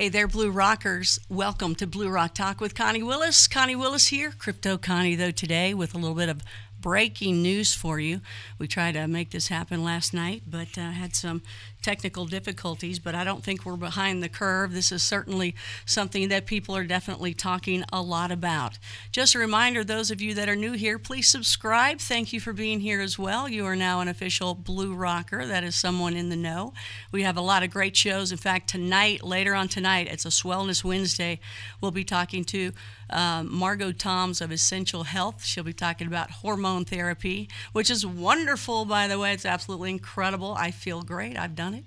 Hey there, Blue Rockers. Welcome to Blue Rock Talk with Connie Willis. Connie Willis here, Crypto Connie, though, today with a little bit of breaking news for you. We tried to make this happen last night, but had some technical difficulties, but I don't think we're behind the curve. This is certainly something that people are definitely talking a lot about. Just a reminder, those of you that are new here, please subscribe. Thank you for being here as well. You are now an official Blue Rocker. That is someone in the know. We have a lot of great shows. In fact, tonight, later on tonight, it's a Swellness Wednesday. We'll be talking to Margot Toms of Essential Health. She'll be talking about hormone therapy, which is wonderful, by the way. It's absolutely incredible. I feel great. I've done it,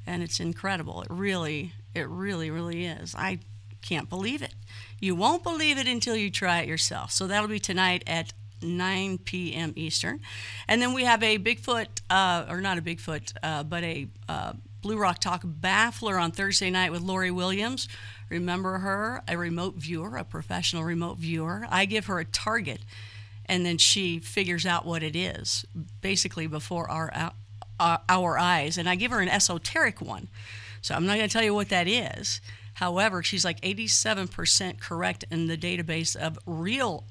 and it's incredible. It really is. I can't believe it. You won't believe it until you try it yourself. So that'll be tonight at 9 p.m. Eastern. And then we have a Bigfoot, or not a Bigfoot, but a Blue Rock Talk Baffler on Thursday night with Lori Williams. Remember her, a remote viewer, a professional remote viewer. I give her a target, and then she figures out what it is, basically before our eyes. And I give her an esoteric one. So I'm not going to tell you what that is. However, she's like 87% correct in the database of real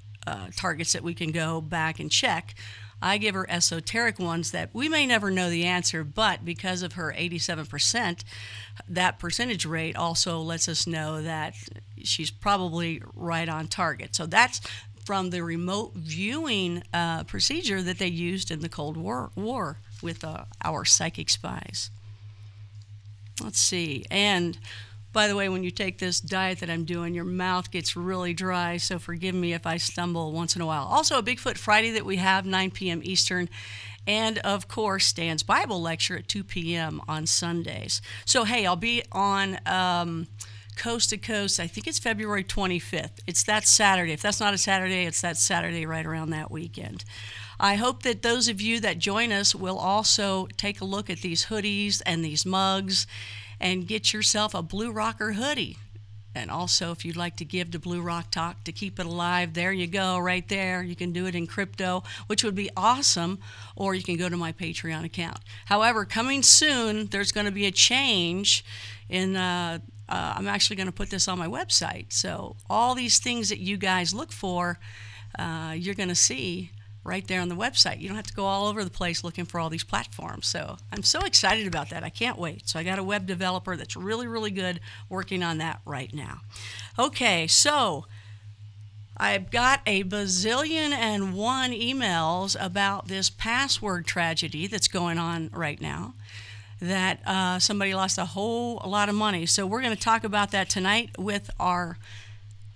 targets that we can go back and check. I give her esoteric ones that we may never know the answer, but because of her 87%, that percentage rate also lets us know that she's probably right on target. So that's from the remote viewing procedure that they used in the Cold War with our psychic spies. Let's see. And by the way, when you take this diet that I'm doing, your mouth gets really dry, so forgive me if I stumble once in a while. Also, a Bigfoot Friday that we have, 9 p.m. Eastern, and of course, Stan's Bible lecture at 2 p.m. on Sundays. So, hey, I'll be on Coast to Coast. I think it's February 25th. It's that Saturday. If that's not a Saturday, it's that Saturday right around that weekend. I hope that those of you that join us will also take a look at these hoodies and these mugs and get yourself a Blue Rocker hoodie. And also, if you'd like to give to Blue Rock Talk to keep it alive, there you go, right there. You can do it in crypto, which would be awesome, or you can go to my Patreon account. However, coming soon, there's going to be a change in, I'm actually going to put this on my website. So all these things that you guys look for, you're going to see right there on the website. You don't have to go all over the place looking for all these platforms. So I'm so excited about that. I can't wait. So I got a web developer that's really good working on that right now. Okay, so I've got a bazillion and one emails about this password tragedy that's going on right now, that somebody lost a whole lot of money. So we're going to talk about that tonight with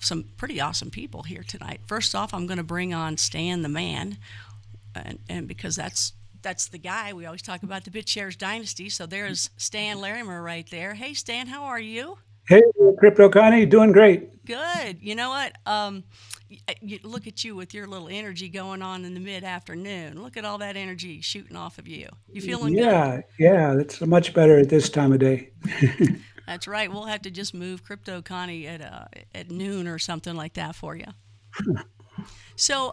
some pretty awesome people here tonight. First off, I'm going to bring on Stan the man, and because that's the guy. We always talk about the BitShares Dynasty. So there's Stan Larimer right there. Hey, Stan, how are you? Hey, Crypto Connie, doing great. Good. You know what? Look at you with your little energy going on in the mid-afternoon. Look at all that energy shooting off of you. You feeling good? Yeah, it's much better at this time of day. That's right. We'll have to just move Crypto Connie at noon or something like that for you. So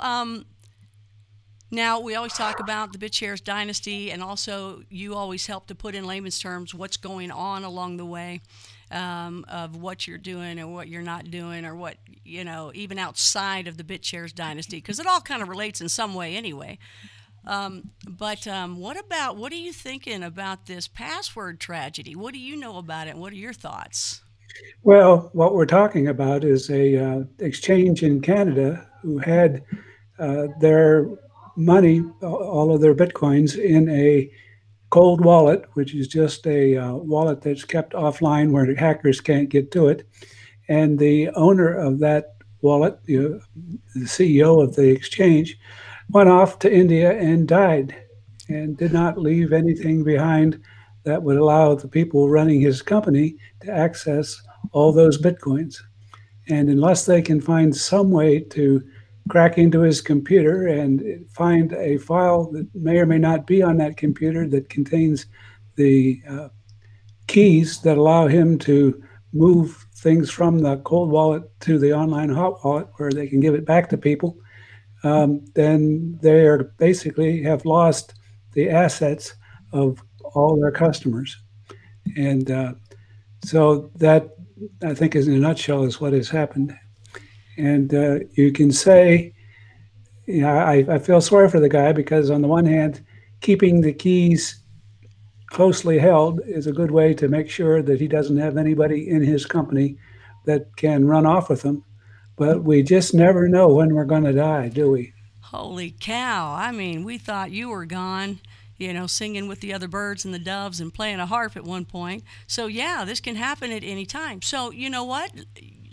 now we always talk about the BitShares Dynasty, and also you always help to put in layman's terms what's going on along the way of what you're doing and what you're not doing, or what, you know, even outside of the BitShares Dynasty, because it all kind of relates in some way anyway. What are you thinking about this password tragedy? What do you know about it? What are your thoughts? Well, what we're talking about is a exchange in Canada who had their money, all of their Bitcoins, in a cold wallet, which is just a wallet that's kept offline where hackers can't get to it. And the owner of that wallet, the CEO of the exchange, went off to India and died, and did not leave anything behind that would allow the people running his company to access all those Bitcoins. And unless they can find some way to crack into his computer and find a file that may or may not be on that computer that contains the keys that allow him to move things from the cold wallet to the online hot wallet where they can give it back to people, then they are basically have lost the assets of all their customers. And so that I think, is in a nutshell, is what has happened. And you can say, you know, I feel sorry for the guy, because on the one hand, keeping the keys closely held is a good way to make sure that he doesn't have anybody in his company that can run off with them. But we just never know when we're going to die, do we? Holy cow. I mean, we thought you were gone, singing with the other birds and the doves and playing a harp at one point. So, yeah, this can happen at any time. So, you know what?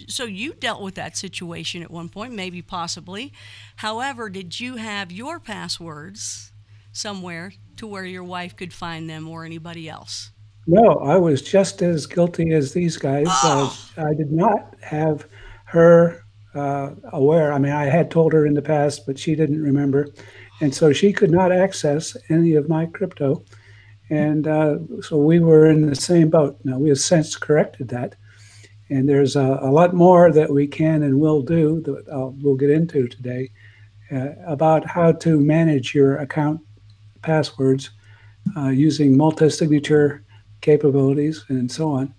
So you dealt with that situation at one point, maybe possibly. However, did you have your passwords somewhere to where your wife could find them or anybody else? No, I was just as guilty as these guys. Oh, I did not have her aware. I mean, I had told her in the past, but she didn't remember. And so she could not access any of my crypto. And so we were in the same boat. Now, we have since corrected that. And there's a lot more that we can and will do that we'll get into today about how to manage your account passwords using multi-signature capabilities and so on.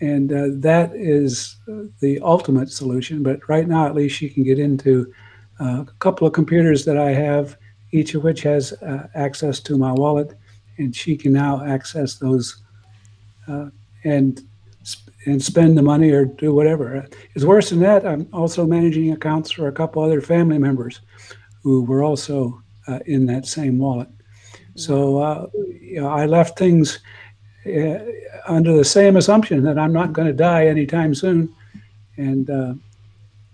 And that is the ultimate solution. But right now, at least, you can get into a couple of computers that I have, each of which has access to my wallet, and she can now access those and spend the money or do whatever. It's worse than that. I'm also managing accounts for a couple other family members who were also in that same wallet. So I left things under the same assumption that I'm not going to die anytime soon. And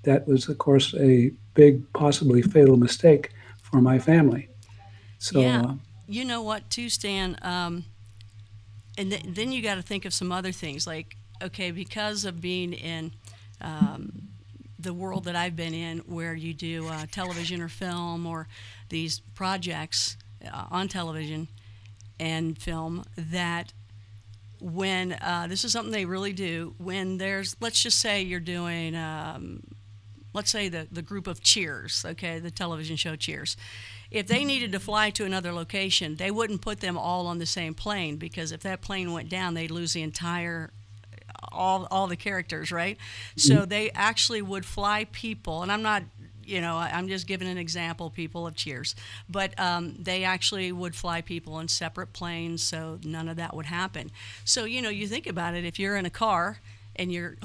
that was, of course, a big, possibly fatal mistake for my family. So, yeah. You know what, too, Stan? Then you got to think of some other things. Like, okay, because of being in the world that I've been in, where you do television or film or these projects on television and film, that when this is something they really do, when there's, let's just say you're doing, let's say the group of Cheers, okay, the television show Cheers. If they needed to fly to another location, they wouldn't put them all on the same plane, because if that plane went down, they'd lose the entire all the characters, right? So they actually would fly people, and I'm not, I'm just giving an example, people of Cheers, but they actually would fly people in separate planes, so none of that would happen. So, you think about it, if you're in a car and you're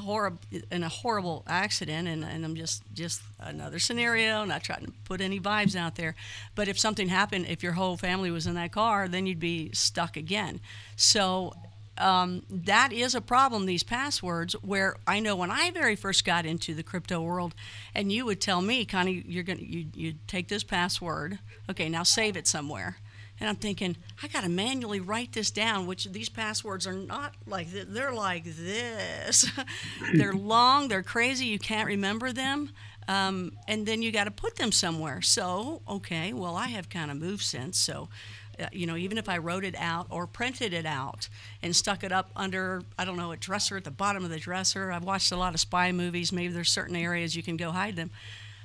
in a horrible accident, and I'm just another scenario, not trying to put any vibes out there, but if something happened, if your whole family was in that car, then you'd be stuck again. So that is a problem, these passwords, where I know when I very first got into the crypto world, and you would tell me, Connie, you take this password, okay, now save it somewhere. And I'm thinking, I got to manually write this down, which these passwords are not like this. They're like this. They're long, they're crazy, you can't remember them. And then you got to put them somewhere. So, okay, well, I have kind of moved since. So, even if I wrote it out or printed it out and stuck it up under, I don't know, a dresser at the bottom of the dresser. I've watched a lot of spy movies. Maybe there's certain areas you can go hide them.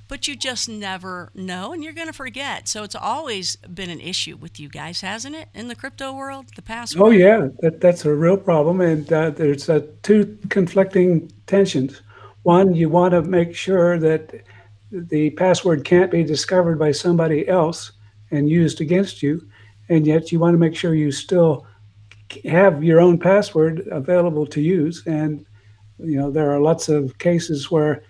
But you just never know, and you're going to forget. So it's always been an issue with you guys, hasn't it, in the crypto world, the password? oh yeah, that's a real problem. And there's two conflicting tensions. One, you want to make sure that the password can't be discovered by somebody else and used against you. And yet you want to make sure you still have your own password available to use. And, there are lots of cases where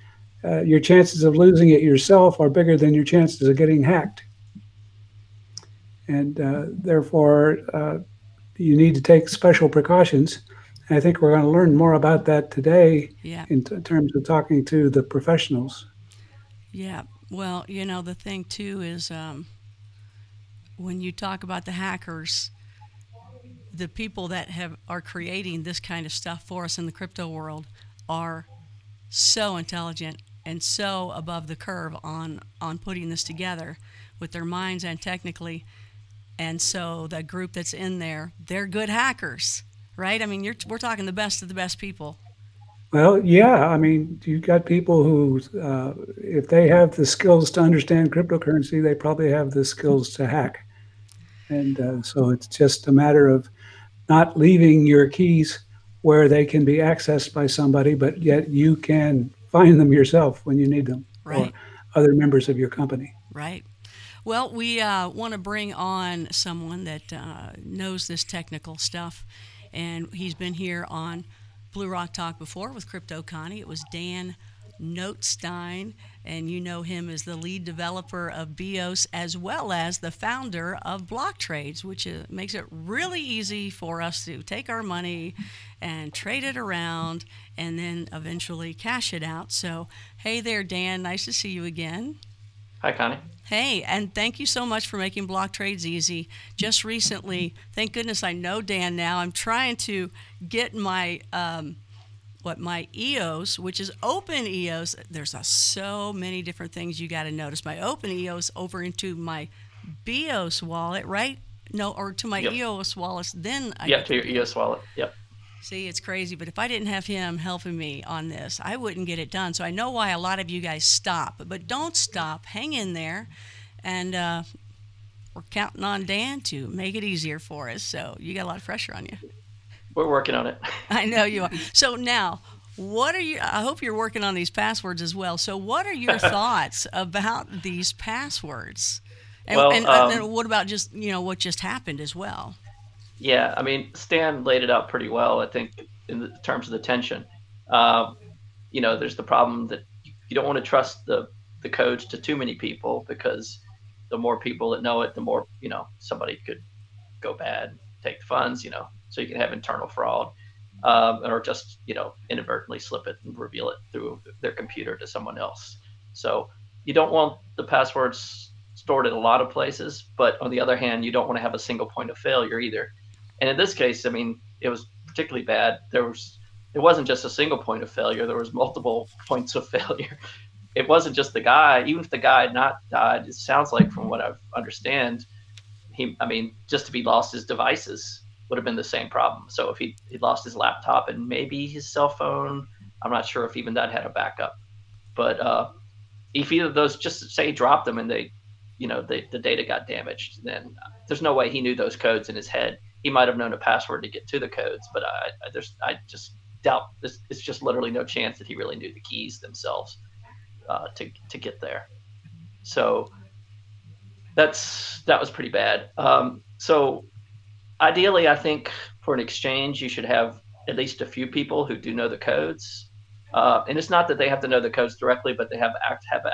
your chances of losing it yourself are bigger than your chances of getting hacked. And therefore, you need to take special precautions. And I think we're going to learn more about that today in terms of talking to the professionals. Yeah. Well, the thing, too, is when you talk about the hackers, the people that are creating this kind of stuff for us in the crypto world are so intelligent and so above the curve on putting this together with their minds and technically. And so the group that's in there, they're good hackers, right? I mean, we're talking the best of the best people. Well, yeah, I mean, you've got people who, if they have the skills to understand cryptocurrency, they probably have the skills to hack. And so it's just a matter of not leaving your keys where they can be accessed by somebody, but yet you can find them yourself when you need them, Right. or other members of your company. Right. Well, we want to bring on someone that knows this technical stuff, and he's been here on Blue Rock Talk before with Crypto Connie. It was Dan Notestein, and you know him as the lead developer of BEOS as well as the founder of BlockTrades, which makes it really easy for us to take our money and trade it around and then eventually cash it out. So, hey there, Dan. Nice to see you again. Hi, Connie. Hey, and thank you so much for making BlockTrades easy. Just recently, thank goodness I know Dan now, I'm trying to get my my EOS, which is open EOS. There's so many different things you got to notice. My open EOS over into my BEOS wallet, right? No, or to my EOS wallet. Then to your EOS wallet. Yep. See, it's crazy, but if I didn't have him helping me on this, I wouldn't get it done. So I know why a lot of you guys stop, but don't stop. Hang in there, and we're counting on Dan to make it easier for us. So you got a lot of pressure on you. We're working on it. I know you are. So now, what are you? I hope you're working on these passwords as well. So what are your thoughts about these passwords? And, and what about just what just happened as well? Yeah, I mean, Stan laid it out pretty well, I think, in terms of the tension. There's the problem that you don't want to trust the codes to too many people, because the more people that know it, the more, somebody could go bad, take the funds, so you can have internal fraud, or just, inadvertently slip it and reveal it through their computer to someone else. So you don't want the passwords stored in a lot of places, but on the other hand, you don't want to have a single point of failure either. And in this case, I mean, it was particularly bad. It wasn't just a single point of failure. There was multiple points of failure. It wasn't just the guy. Even if the guy had not died, it sounds like, from what I understand, just if he lost his devices would have been the same problem. So if he lost his laptop and maybe his cell phone, I'm not sure if even that had a backup. But if either of those, just say he dropped them and the data got damaged, then there's no way he knew those codes in his head. He might have known a password to get to the codes, but I just doubt this. It's just literally no chance that he really knew the keys themselves to get there. So that was pretty bad. So ideally, I think for an exchange, you should have at least a few people who do know the codes. And it's not that they have to know the codes directly, but they have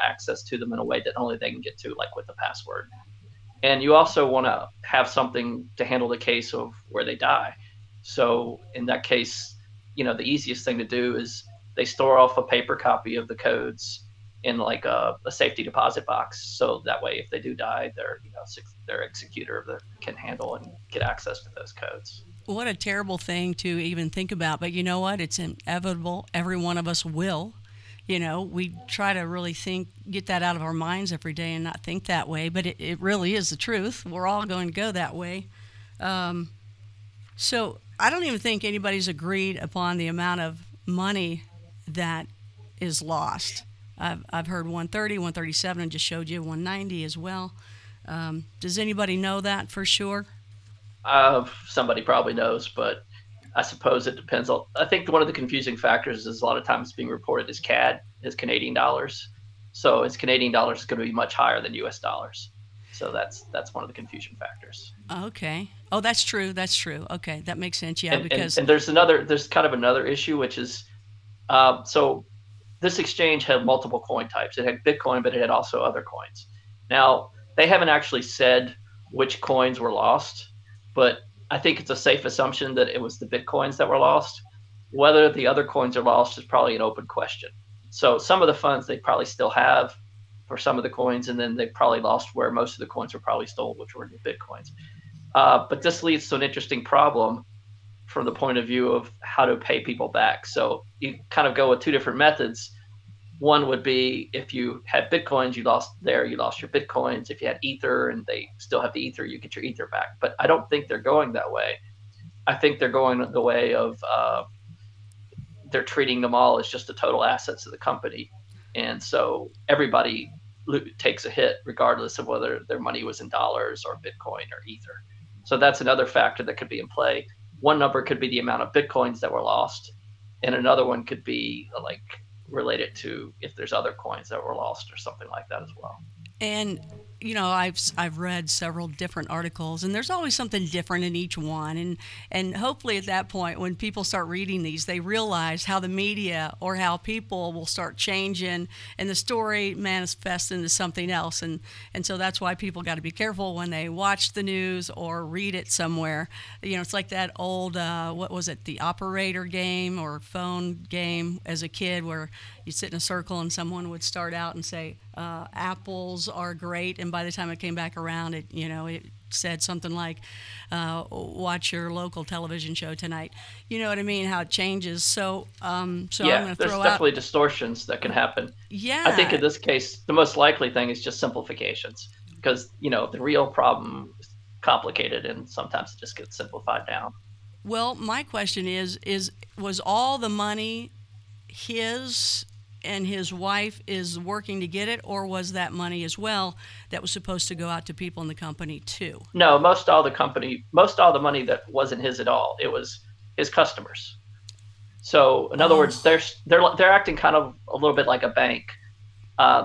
access to them in a way that only they can get to, like with the password. And you also want to have something to handle the case of where they die. So in that case, the easiest thing to do is they store off a paper copy of the codes in like a safety deposit box. So that way, if they do die, their executor can handle and get access to those codes. What a terrible thing to even think about. But you know what? It's inevitable. Every one of us will. We try to really get that out of our minds every day and not think that way. But it really is the truth. We're all going to go that way. So I don't even think anybody's agreed upon the amount of money that is lost. I've heard 130, 137, and just showed you 190 as well. Does anybody know that for sure? Somebody probably knows, but I suppose it depends. I think one of the confusing factors is a lot of times being reported as CAD, as Canadian dollars. So as Canadian dollars is going to be much higher than US dollars. So that's one of the confusion factors. Okay. Oh, that's true. That's true. Okay, that makes sense. Yeah, because and there's kind of another issue, which is so this exchange had multiple coin types. It had Bitcoin, but it had also other coins. Now, they haven't actually said which coins were lost, but I think it's a safe assumption that it was the Bitcoins that were lost. Whether the other coins are lost is probably an open question. So some of the funds they probably still have for some of the coins, and then they probably lost where most of the coins were probably stolen, which were the Bitcoins. But this leads to an interesting problem from the point of view of how to pay people back. So you kind of go with two different methods. One would be if you had Bitcoins, you lost your Bitcoins. If you had Ether and they still have the Ether, you get your Ether back. But I don't think they're going that way. I think they're going the way of they're treating them all as just the total assets of the company. And so everybody takes a hit regardless of whether their money was in dollars or Bitcoin or Ether. So that's another factor that could be in play. one number could be the amount of Bitcoins that were lost, and another one could be like related to if there's other coins that were lost or something like that as well. And you know, I've read several different articles, and there's always something different in each one. And hopefully at that point, when people start reading these, they realize how the media or how people will start changing, and the story manifests into something else. And so that's why people got to be careful when they watch the news or read it somewhere. You know, it's like that old what was it, the operator game or phone game as a kid, where you sit in a circle and someone would start out and say, apples are great, and by the time it came back around, it said something like, watch your local television show tonight. You know what I mean? How it changes. So yeah, I'm going to there's throw definitely out distortions that can happen. Yeah, I think in this case, the most likely thing is just simplifications, because the real problem is complicated, and sometimes it just gets simplified down. Well, my question was all the money his, and his wife is working to get it, or was that money as well that was supposed to go out to people in the company too? No, most all the money that wasn't his at all, it was his customers. So in other words, they're acting kind of a little bit like a bank.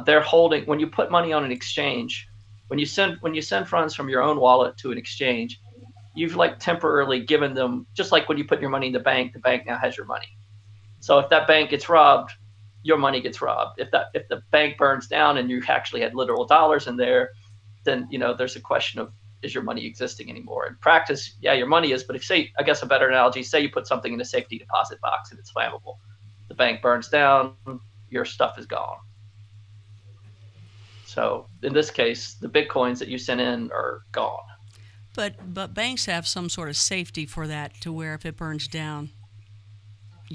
They're holding, when you put money on an exchange, when you send funds from your own wallet to an exchange, you've like temporarily given them, just like when you put your money in the bank now has your money. So if that bank gets robbed, your money gets robbed. If the bank burns down and you actually had literal dollars in there, then there's a question of, is your money existing anymore? In practice, yeah, your money is, but if, say, I guess a better analogy, say you put something in a safety deposit box and it's flammable. The bank burns down, your stuff is gone. So in this case, the Bitcoins that you sent in are gone. But banks have some sort of safety for that, to where if it burns down,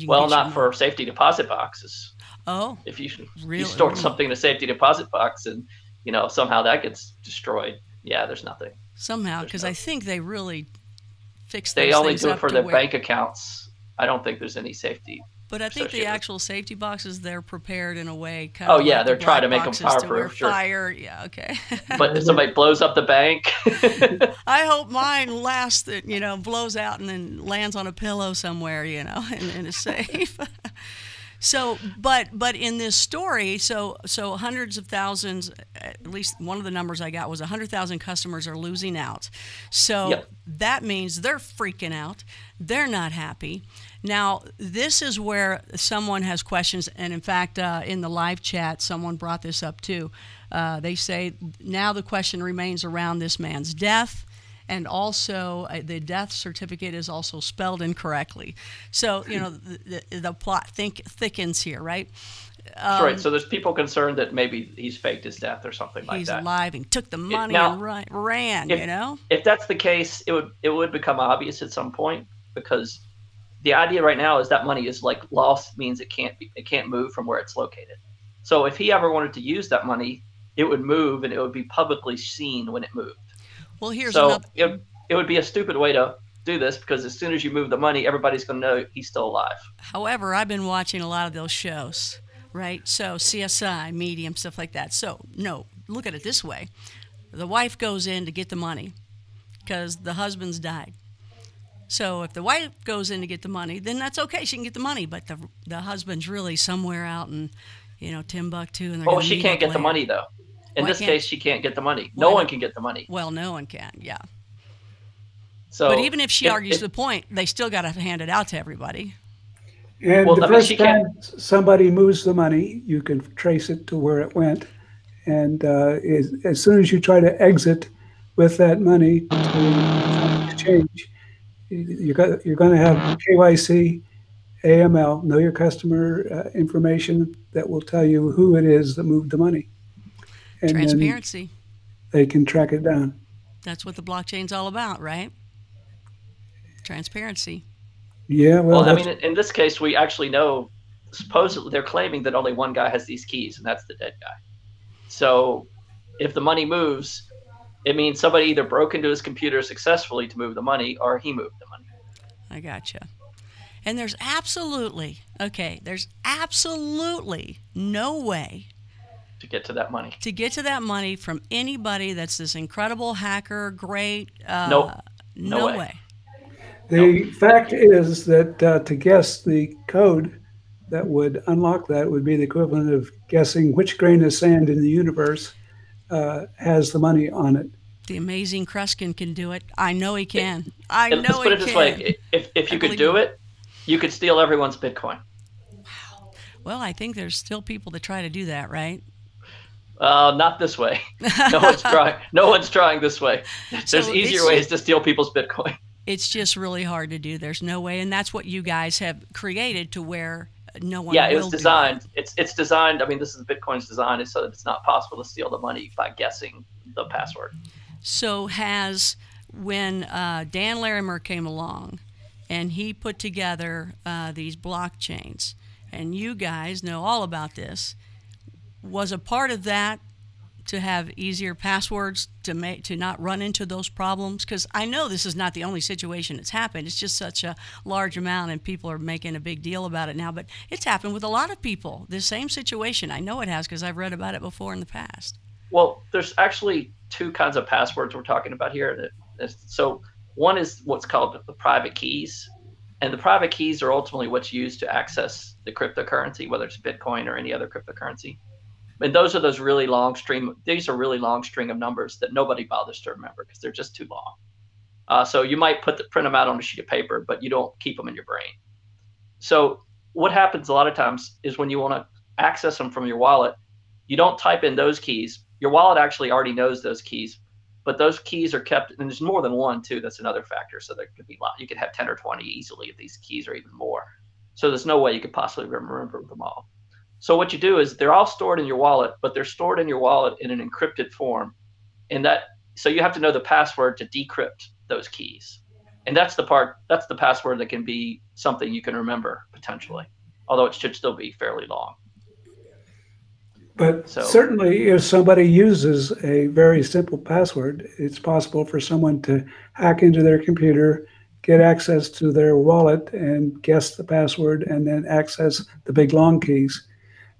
well, not for safety deposit boxes. Oh, if you store something in a safety deposit box and somehow that gets destroyed, yeah, there's nothing. Somehow, because I think they really fix. They only do it for their bank accounts. I don't think there's any safety. But I think the actual safety boxes, they're prepared in a way. Oh yeah, like they're trying to make them fireproof. Sure. Fire, yeah, okay. But if somebody blows up the bank, I hope mine lasts. That blows out and then lands on a pillow somewhere, and is safe. So, but in this story, so hundreds of thousands, at least one of the numbers I got was 100,000 customers are losing out. So that means they're freaking out. They're not happy. Now, this is where someone has questions, and in fact, in the live chat, someone brought this up too. They say now the question remains around this man's death. And also, the death certificate is also spelled incorrectly. So, the plot thickens here, right? That's right. So there's people concerned that maybe he's faked his death or something like that. He's alive and took the money and ran, If that's the case, it would become obvious at some point, because the idea right now is that money is like lost, means it can't move from where it's located. So if he ever wanted to use that money, it would move and it would be publicly seen when it moved. Well, here's another. It would be a stupid way to do this, because as soon as you move the money, everybody's going to know he's still alive. However, I've been watching a lot of those shows, right? So CSI, Medium, stuff like that. So, no, look at it this way. The wife goes in to get the money because the husband's died. So if the wife goes in to get the money, then that's okay. She can get the money. But the husband's really somewhere out in, Timbuktu. And well, she can't get the money, though. In this case, she can't get the money. No one can get the money. Well, no one can, yeah. So, but even if she argues the point, they still got to hand it out to everybody. And the first time somebody moves the money, you can trace it to where it went. And as soon as you try to exit with that money to exchange, you're going to have KYC, AML, know your customer information that will tell you who it is that moved the money. And transparency. They can track it down. That's what the blockchain's all about, right? Transparency. Yeah, well, I mean, in this case, we actually know, supposedly they're claiming that only one guy has these keys, and that's the dead guy. So if the money moves, it means somebody either broke into his computer successfully to move the money, or he moved the money. I gotcha. And there's absolutely no way to get to that money. To get to that money from anybody that's this incredible hacker, great. No way. The fact is that to guess the code that would unlock that would be the equivalent of guessing which grain of sand in the universe has the money on it. The amazing Kruskin can do it. I know he can. I know he can. Let's put it this way. If you could do it, you could steal everyone's Bitcoin. Wow. Well, I think there's still people that try to do that, right? Not this way. No one's trying. No one's trying this way. There's easier ways to steal people's Bitcoin. It's just really hard to do. There's no way, and that's what you guys have created to where no one. Yeah, it was designed. It's designed. I mean, this is Bitcoin's design, so that it's not possible to steal the money by guessing the password. So when Dan Larimer came along, and he put together these blockchains, and you guys know all about this, was a part of that to have easier passwords to not run into those problems? Because I know this is not the only situation it's happened. It's just such a large amount, and people are making a big deal about it now. But it's happened with a lot of people. The same situation. I know it has because I've read about it before in the past. Well, there's actually two kinds of passwords we're talking about here. So one is what's called the private keys. And the private keys are ultimately what's used to access the cryptocurrency, whether it's Bitcoin or any other cryptocurrency. And those are those really long string. These are really long string of numbers that nobody bothers to remember because they're just too long. So you might print them out on a sheet of paper, but you don't keep them in your brain. So what happens a lot of times is when you want to access them from your wallet, you don't type in those keys. Your wallet actually already knows those keys, but those keys are kept, and there's more than one too. That's another factor. So there could be a lot. You could have 10 or 20 easily of these keys, or even more. So there's no way you could possibly remember them all. So what you do is they're all stored in your wallet, but they're stored in your wallet in an encrypted form. So you have to know the password to decrypt those keys. And that's the password that can be something you can remember potentially, although it should still be fairly long. But certainly if somebody uses a very simple password, it's possible for someone to hack into their computer, get access to their wallet and guess the password, and then access the big long keys.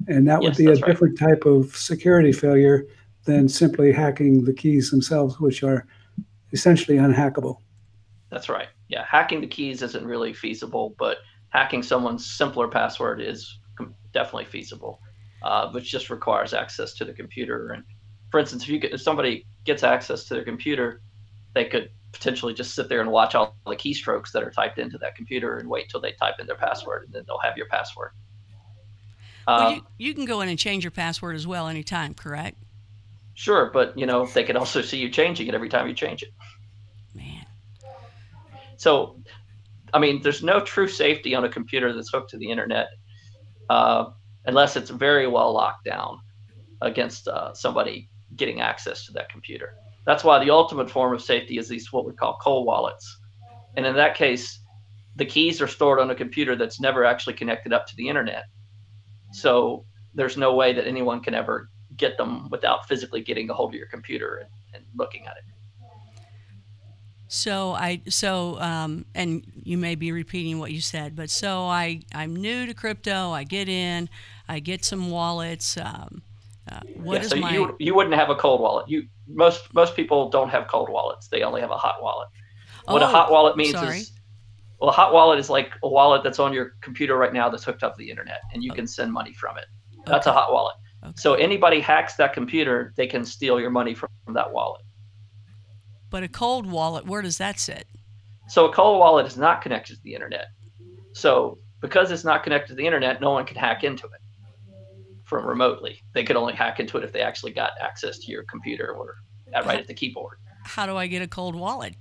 And that would be a different type of security failure than simply hacking the keys themselves, which are essentially unhackable. That's right. Yeah, hacking the keys isn't really feasible, but hacking someone's simpler password is definitely feasible, which just requires access to the computer. And for instance, if somebody gets access to their computer, they could potentially just sit there and watch all the keystrokes that are typed into that computer and wait till they type in their password, and then they'll have your password. Well, you can go in and change your password as well anytime, correct? Sure, but they can also see you changing it every time you change it. Man. So, I mean, there's no true safety on a computer that's hooked to the internet unless it's very well locked down against somebody getting access to that computer. That's why the ultimate form of safety is these what we call cold wallets. And in that case, the keys are stored on a computer that's never actually connected up to the internet. So there's no way that anyone can ever get them without physically getting a hold of your computer and looking at it. And you may be repeating what you said, but I'm new to crypto. I get in, I get some wallets. You wouldn't have a cold wallet. Most people don't have cold wallets. They only have a hot wallet. What a hot wallet means is, well, a hot wallet is like a wallet that's on your computer right now that's hooked up to the internet, and you can send money from it. That's a hot wallet. Okay. So anybody hacks that computer, they can steal your money from that wallet. But a cold wallet, where does that sit? So a cold wallet is not connected to the internet. So because it's not connected to the internet, no one can hack into it from remotely. They could only hack into it if they actually got access to your computer or right at the keyboard. How do I get a cold wallet?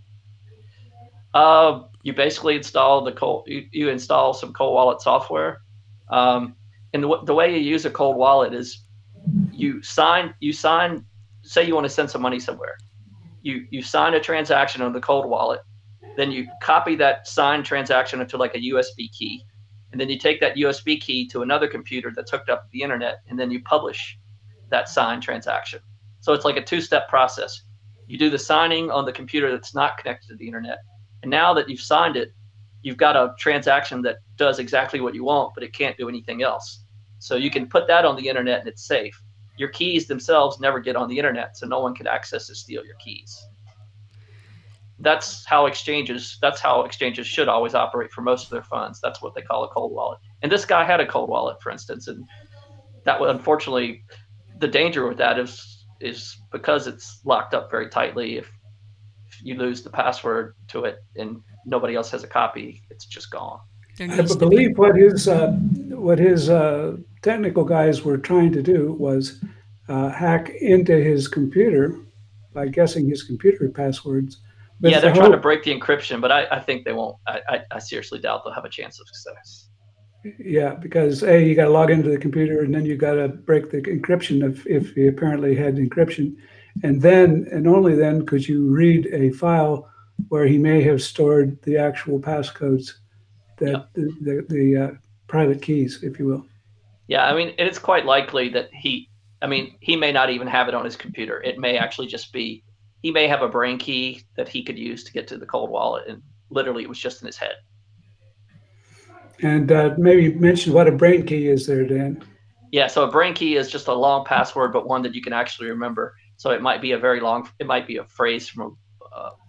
You basically install you install some cold wallet software. And the way you use a cold wallet is you sign, say you want to send some money somewhere. You sign a transaction on the cold wallet, then you copy that signed transaction into like a USB key, and then you take that USB key to another computer that's hooked up to the internet, and then you publish that signed transaction. So it's like a two-step process. You do the signing on the computer that's not connected to the internet, and now that you've signed it, you've got a transaction that does exactly what you want, but it can't do anything else. So you can put that on the internet and it's safe. Your keys themselves never get on the internet, so no one can access or steal your keys. that's how exchanges should always operate for most of their funds. That's what they call a cold wallet. And this guy had a cold wallet, for instance, and that would, unfortunately, the danger with that is because it's locked up very tightly. If you lose the password to it and nobody else has a copy, it's just gone. I believe what his technical guys were trying to do was hack into his computer by guessing his computer passwords. Yeah, they're trying to break the encryption, but I think they won't. I seriously doubt they'll have a chance of success. Yeah, because you got to log into the computer, and then you got to break the encryption if he apparently had encryption, and then and only then could you read a file where he may have stored the actual passcodes, that the private keys, if you will. Yeah, I mean, it's quite likely that he may not even have it on his computer. It may actually just be, he may have a brain key that he could use to get to the cold wallet, and literally it was just in his head. And maybe mention what a brain key is there, Dan. Yeah, so a brain key is just a long password, but one that you can actually remember. So it might be it might be a phrase from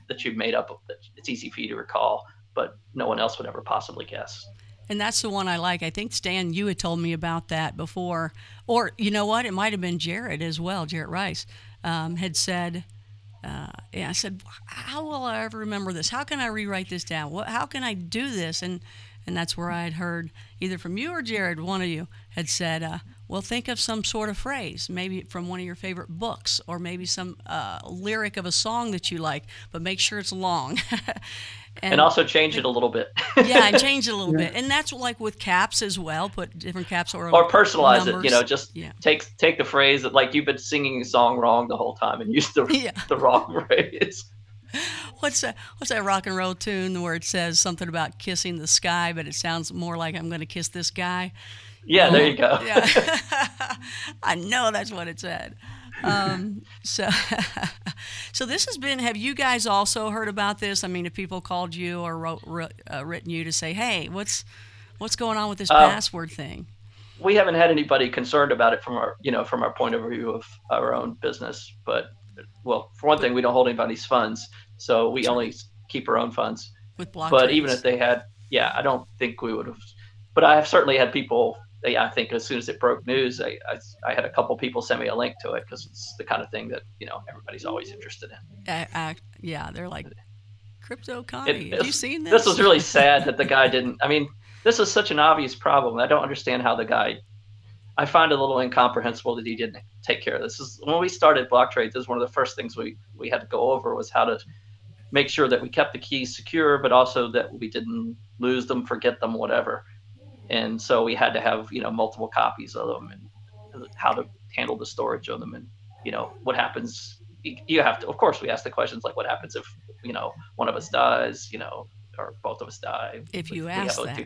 that you've made up. That it's easy for you to recall, but no one else would ever possibly guess. And that's the one I like. I think, Stan, you had told me about that before. Or, you know what? It might have been Jared as well, Jared Rice, had said, I said, how will I ever remember this? How can I rewrite this down? How can I do this? And that's where I had heard either from you or Jared, one of you had said, well, think of some sort of phrase, maybe from one of your favorite books, or maybe some lyric of a song that you like, but make sure it's long. And also change it a little bit. Yeah, and change it a little bit. And that's like with caps as well, put different caps or personalize numbers. it, just take the phrase that, like, you've been singing a song wrong the whole time and use the wrong phrase. What's that rock and roll tune where it says something about kissing the sky, but it sounds more like I'm going to kiss this guy? Yeah, there you go. Yeah. I know that's what it said. So this has been, have you guys also heard about this? I mean, if people called you or written you to say, hey, what's going on with this password thing? We haven't had anybody concerned about it from our point of view of our own business. But, well, for one thing, we don't hold anybody's funds, so we only keep our own funds. With BlockTrades. But even if they had, I don't think we would have. But I have certainly had people. I think as soon as it broke news, I had a couple people send me a link to it because it's the kind of thing that everybody's always interested in. Yeah, they're like, Crypto Connie, have you seen this? This was really sad that the guy didn't. I mean, this is such an obvious problem. I don't understand how the guy. I find it a little incomprehensible that he didn't take care of this. When we started BlockTrades, this is one of the first things we had to go over was how to make sure that we kept the keys secure, but also that we didn't lose them, forget them, whatever. And so we had to have, multiple copies of them, and how to handle the storage of them, and, what happens. You have to, of course, we ask the questions like, what happens if, one of us dies, or both of us die. If you ask that.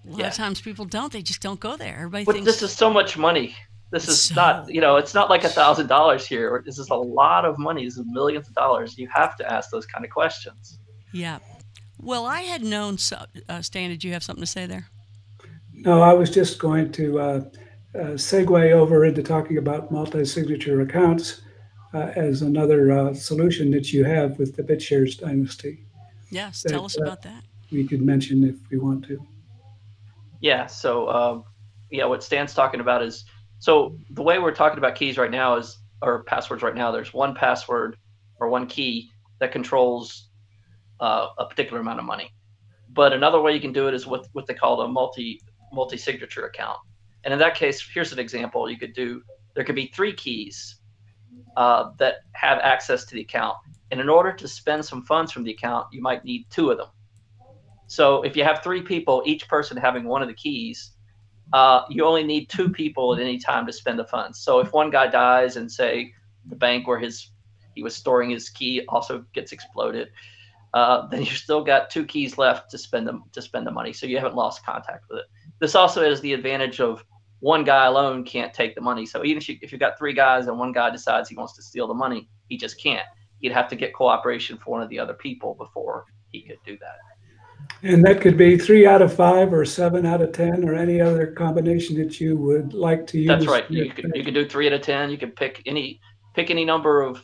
A lot of times people don't. They just don't go there. Everybody thinks this is so much money. This is not, it's not like $1,000 here. This is a lot of money. This is millions of dollars. You have to ask those kind of questions. Yeah. Well, I had known, Stan, did you have something to say there? No, I was just going to segue over into talking about multi-signature accounts as another solution that you have with the BitShares Dynasty. Yes, tell us about that. We could mention if we want to. Yeah, so what Stan's talking about is, so the way we're talking about keys right now is, or passwords right now, there's one password or one key that controls a particular amount of money. But another way you can do it is with what they call a multi-signature account. And in that case, here's an example. There could be 3 keys that have access to the account. And in order to spend some funds from the account, you might need 2 of them. So if you have 3 people, each person having one of the keys, you only need 2 people at any time to spend the funds. So if one guy dies and, say, the bank where he was storing his key also gets exploded, then you still got 2 keys left to spend the money. So you haven't lost contact with it. This also has the advantage of one guy alone can't take the money. So even if you've got 3 guys and one guy decides he wants to steal the money, he just can't. He'd have to get cooperation from one of the other people before he could do that. And that could be 3 out of 5 or 7 out of 10 or any other combination that you would like to use. That's right. You can do 3 out of 10. You can pick any number of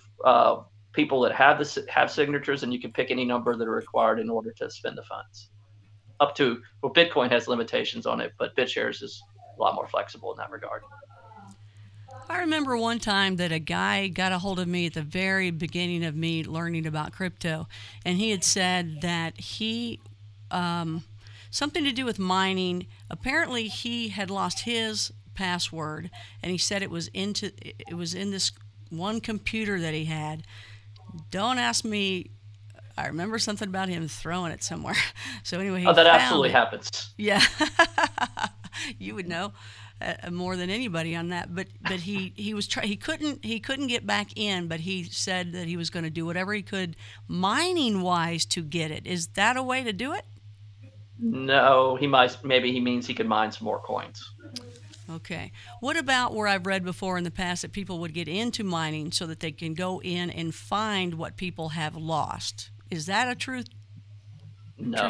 people that have signatures, and you can pick any number that are required in order to spend the funds. Up to, well, Bitcoin has limitations on it, but BitShares is a lot more flexible in that regard. I remember one time that a guy got a hold of me at the very beginning of me learning about crypto, and he had said that he, something to do with mining, apparently he had lost his password, and he said it was in this one computer that he had. Don't ask me. I remember something about him throwing it somewhere. So anyway, he that found absolutely it. happens. Yeah, you would know more than anybody on that. But he couldn't get back in. But he said that he was going to do whatever he could mining wise to get it. Is that a way to do it? No, maybe he means he could mine some more coins. Okay. What about where I've read before in the past that people would get into mining so that they can go in and find what people have lost? Is that a true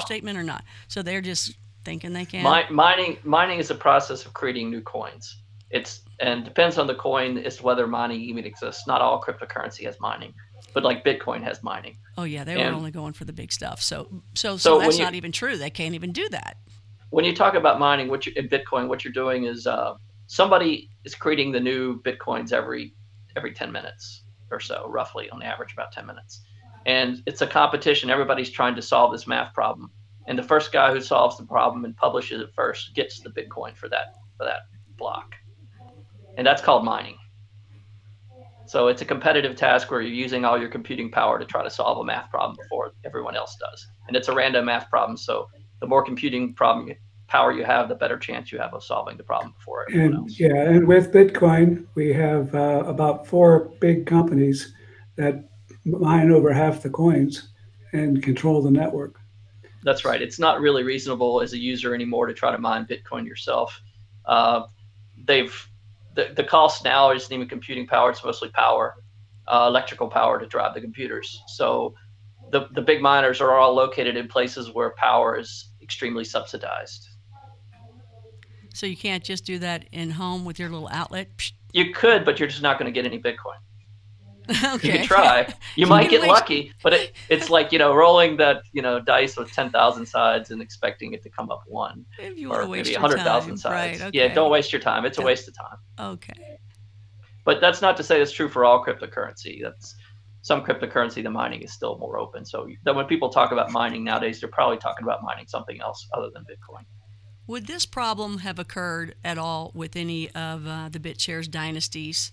statement or not? So they're just thinking they can? Mining is a process of creating new coins. And depends on the coin as to whether mining even exists. Not all cryptocurrency has mining, but like Bitcoin has mining. Oh yeah, they were only going for the big stuff. So that's not even true. They can't even do that. When you talk about mining, in Bitcoin, what you're doing is somebody is creating the new Bitcoins every 10 minutes or so, roughly, on the average about 10 minutes. And it's a competition. Everybody's trying to solve this math problem. And the first guy who solves the problem and publishes it first gets the Bitcoin for that block. And that's called mining. So it's a competitive task where you're using all your computing power to try to solve a math problem before everyone else does. And it's a random math problem. So the more computing power you have, the better chance you have of solving the problem before everyone else. Yeah, and with Bitcoin, we have about 4 big companies that mine over half the coins and control the network. That's right. It's not really reasonable as a user anymore to try to mine Bitcoin yourself. The cost now isn't even computing power; it's mostly power, electrical power to drive the computers. So the big miners are all located in places where power is extremely subsidized. So you can't just do that in home with your little outlet? You could, but you're just not going to get any Bitcoin. Okay. You can try. You might get lucky, but it's like, rolling that, dice with 10,000 sides and expecting it to come up one. If you want to waste maybe 100,000 sides. Right, okay. Yeah, don't waste your time. It's a waste of time. Okay. But that's not to say it's true for all cryptocurrency. Some cryptocurrency, the mining is still more open. So when people talk about mining nowadays, they're probably talking about mining something else other than Bitcoin. Would this problem have occurred at all with any of the BitShares dynasties,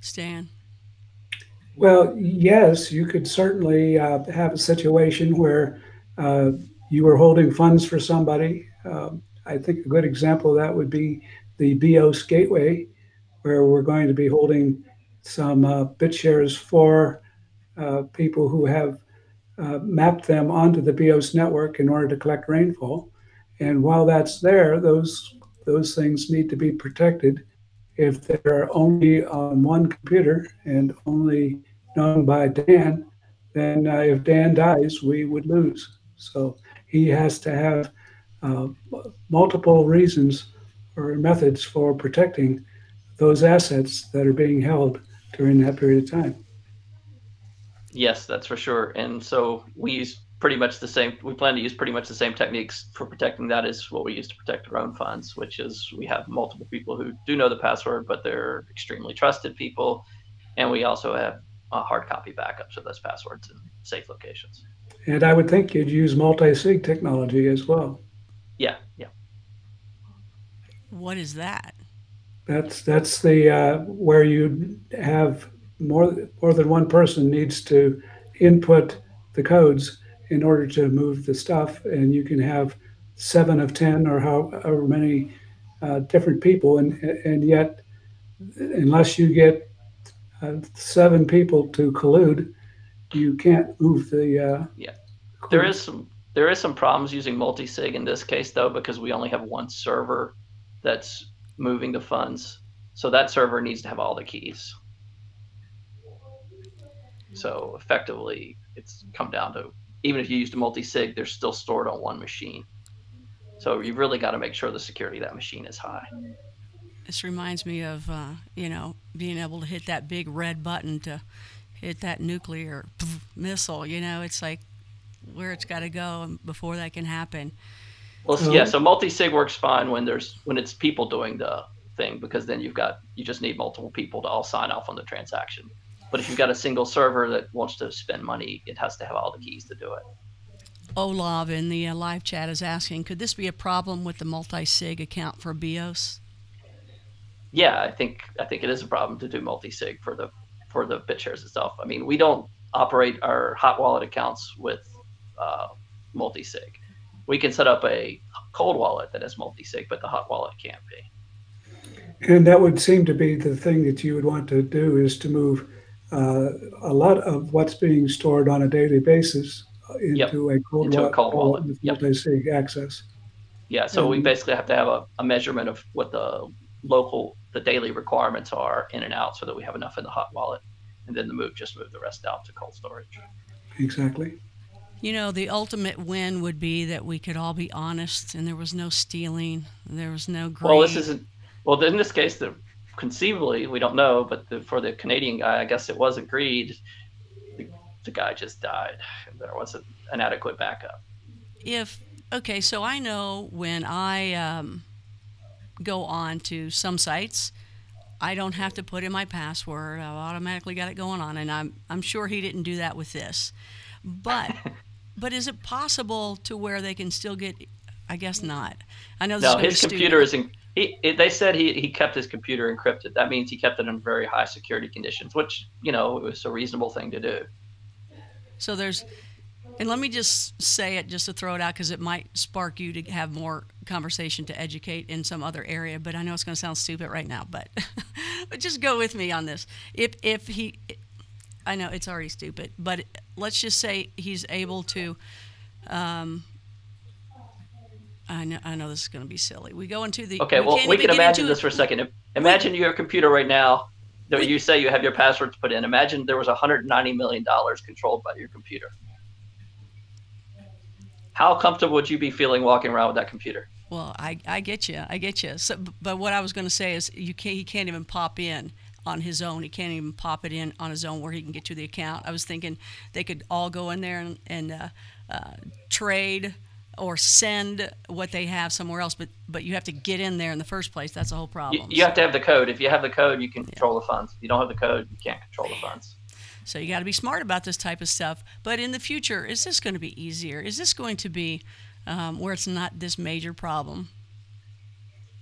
Stan? Well, yes, you could certainly have a situation where you were holding funds for somebody. I think a good example of that would be the BEOS gateway, where we're going to be holding some BitShares for people who have mapped them onto the BEOS network in order to collect rainfall. And while that's there, those things need to be protected. If they're only on one computer and only known by Dan, then if Dan dies, we would lose. So he has to have multiple reasons or methods for protecting those assets that are being held during that period of time. Yes, that's for sure. And so we use pretty much the same, we plan to use pretty much the same techniques for protecting that as what we use to protect our own funds, which is we have multiple people who do know the password, but they're extremely trusted people. And we also have hard copy backups of those passwords in safe locations. And I would think you'd use multi-sig technology as well. Yeah. What is that? That's the where you have more than one person needs to input the codes in order to move the stuff, and you can have 7 of 10 or however many different people, and yet unless you get 7 people to collude, you can't move the. There is some problems using multi-sig in this case though, because we only have one server that's moving the funds, so that server needs to have all the keys. So effectively, it's come down to, even if you used a multi-sig, they're still stored on one machine. So you've really got to make sure the security of that machine is high. This reminds me of, being able to hit that big red button to hit that nuclear missile. You know, it's like where it's got to go before that can happen. Well, yeah. So multi-sig works fine when it's people doing the thing, because then you just need multiple people to all sign off on the transaction. But if you've got a single server that wants to spend money, it has to have all the keys to do it. Olav in the live chat is asking, could this be a problem with the multi-sig account for BEOS? Yeah, I think it is a problem to do multi-sig for the BitShares itself. I mean, we don't operate our hot wallet accounts with multi-sig. We can set up a cold wallet that has multi-sig, but the hot wallet can't be. And that would seem to be the thing that you would want to do, is to move a lot of what's being stored on a daily basis into a cold wallet with multi-sig access. Yeah, so we basically have to have a measurement of what the daily requirements are in and out, so that we have enough in the hot wallet, and then just move the rest out to cold storage. Exactly. You know, the ultimate win would be that we could all be honest, and there was no stealing, there was no greed. Well, in this case, conceivably, we don't know, but for the Canadian guy, I guess it wasn't greed. The guy just died. There wasn't an adequate backup. Okay, so I know when I go on to some sites, I don't have to put in my password. I've automatically got it going on, and I'm sure he didn't do that with this. But is it possible to where they can still get? I guess not. I know this is his computer isn't. They said he kept his computer encrypted. That means he kept it in very high security conditions, which, it was a reasonable thing to do. So and let me just say it just to throw it out, because it might spark you to have more conversation to educate in some other area. But I know it's going to sound stupid right now, but just go with me on this. I know it's already stupid, but let's just say he's able to. I know this is going to be silly. We go into the. Okay, well, we can imagine this for a second. Imagine you have a computer right now. You say you have your passwords put in. Imagine there was $190 million controlled by your computer. How comfortable would you be feeling walking around with that computer? Well, I get you. So, but what I was going to say is he can't even pop in on his own. He can't even pop it in on his own where he can get to the account. I was thinking they could all go in there and trade or send what they have somewhere else, but you have to get in there in the first place. That's the whole problem. You have to have the code. If you have the code, you can control the funds. If you don't have the code, you can't control the funds. So you got to be smart about this type of stuff. But in the future, is this going to be easier? Is this going to be where it's not this major problem?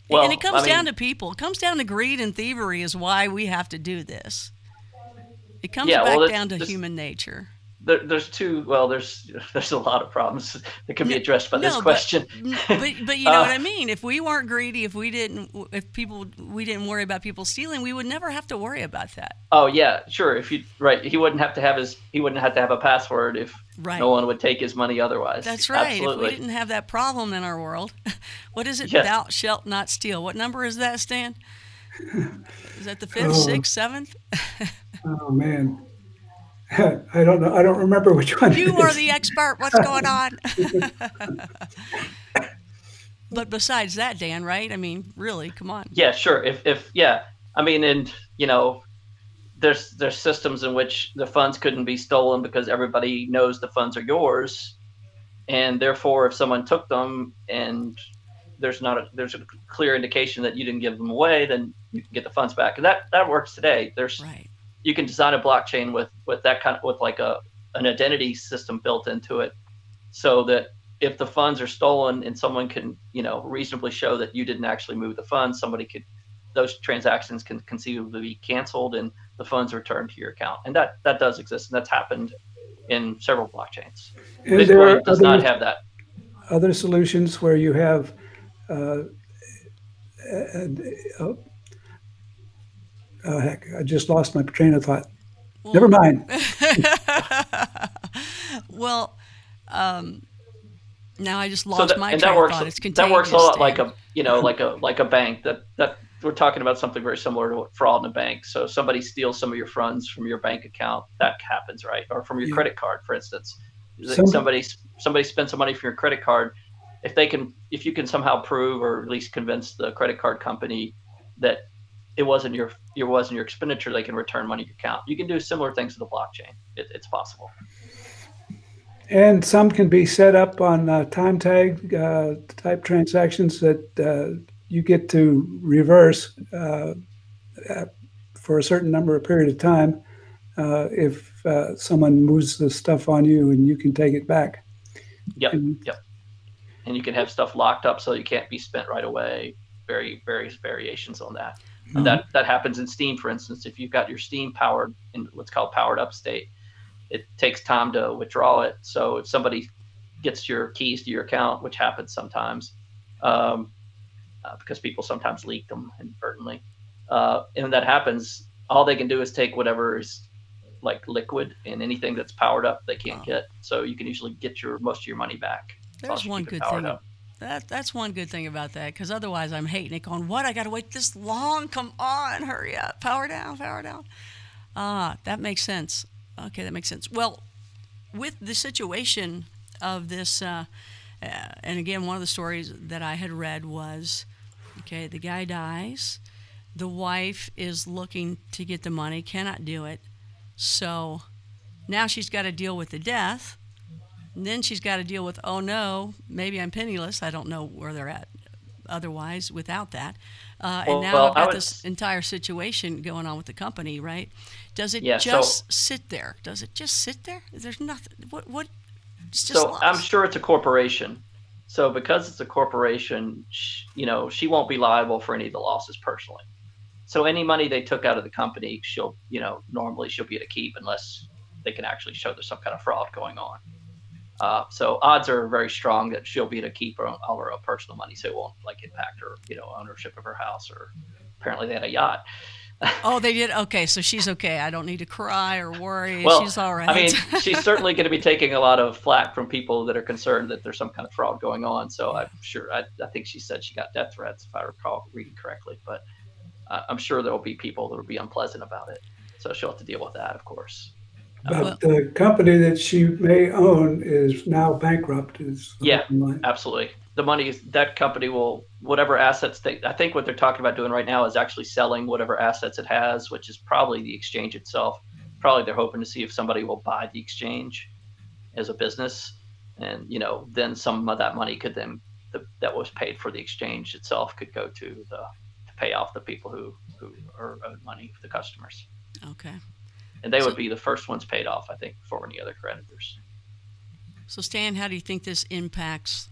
Well, and it comes down to people. It comes down to greed and thievery is why we have to do this. It comes back down to human nature. There's a lot of problems that can be addressed by this question. But you know what I mean. If we weren't greedy, we didn't worry about people stealing, we would never have to worry about that. Oh yeah, sure. He wouldn't have to have a password if no one would take his money otherwise. That's right. Absolutely. If we didn't have that problem in our world, what is it? Yes. Thou shalt not steal. What number is that, Stan? Is that the 5th, 6th, 7th? Oh man. I don't know. I don't remember which one. You are the expert. What's going on? But besides that, Dan, right? I mean, really, come on. Yeah, sure. I mean, and there's systems in which the funds couldn't be stolen because everybody knows the funds are yours, and therefore, if someone took them and there's a clear indication that you didn't give them away, then you can get the funds back, and that works today. Right. You can design a blockchain with that kind of, with like an identity system built into it, so that if the funds are stolen and someone can reasonably show that you didn't actually move the funds, those transactions can conceivably be canceled and the funds returned to your account. And that does exist, and that's happened in several blockchains. And Bitcoin does not have that. Other solutions where you have heck, I just lost my train of thought. Well, never mind. Well, now I just lost my train of thought. It's contagious. That works a lot like a bank. That we're talking about something very similar to fraud in a bank. So somebody steals some of your funds from your bank account. That happens, right? Or from your credit card, for instance. Somebody spends some money from your credit card. If you can somehow prove or at least convince the credit card company that it wasn't your expenditure, they can return money to your account. You can do similar things to the blockchain. It's possible. And some can be set up on time tag type transactions that you get to reverse for a certain number of period of time if someone moves the stuff on you, and you can take it back. Yep. And you can have stuff locked up so you can't be spent right away. Various variations on that. Mm-hmm. That happens in STEEM, for instance. If you've got your STEEM powered in what's called powered up state, it takes time to withdraw it. So if somebody gets your keys to your account, which happens sometimes, because people sometimes leak them inadvertently, and that happens, all they can do is take whatever is like liquid, and anything that's powered up they can't get. So you can usually get most of your money back. There's one good thing. That's one good thing about that, because otherwise I'm hating it, going, what, I got to wait this long? Come on, hurry up, power down. That makes sense. Okay, that makes sense. Well, with the situation of this, and again, one of the stories that I had read was, okay, the guy dies, the wife is looking to get the money, cannot do it, so now she's got to deal with the death. And then she's got to deal with, oh no, maybe I'm penniless. I don't know where they're at otherwise without that. And now I've got this entire situation going on with the company, right? Does it sit there? Does it just sit there? There's nothing. What? It's just lost. I'm sure it's a corporation. So because it's a corporation, she won't be liable for any of the losses personally. So any money they took out of the company, normally she'll be able to keep unless they can actually show there's some kind of fraud going on. So odds are very strong that she'll be able to keep all her personal money, so it won't impact her, ownership of her house. Or apparently they had a yacht. Oh, they did? Okay, so she's okay. I don't need to cry or worry. Well, she's all right. I mean, she's certainly going to be taking a lot of flack from people that are concerned that there's some kind of fraud going on. So I'm sure, I think she said she got death threats, if I recall reading correctly. But I'm sure there will be people that will be unpleasant about it. So she'll have to deal with that, of course. But the company that she may own is now bankrupt. Yeah, absolutely. The money, that company will, whatever assets I think what they're talking about doing right now is actually selling whatever assets it has, which is probably the exchange itself. Probably they're hoping to see if somebody will buy the exchange as a business. And, then some of that money could then, that was paid for the exchange itself, could go to pay off the people who are owed money, the customers. Okay. And they would be the first ones paid off, I think, before any other creditors. So, Stan, how do you think this impacts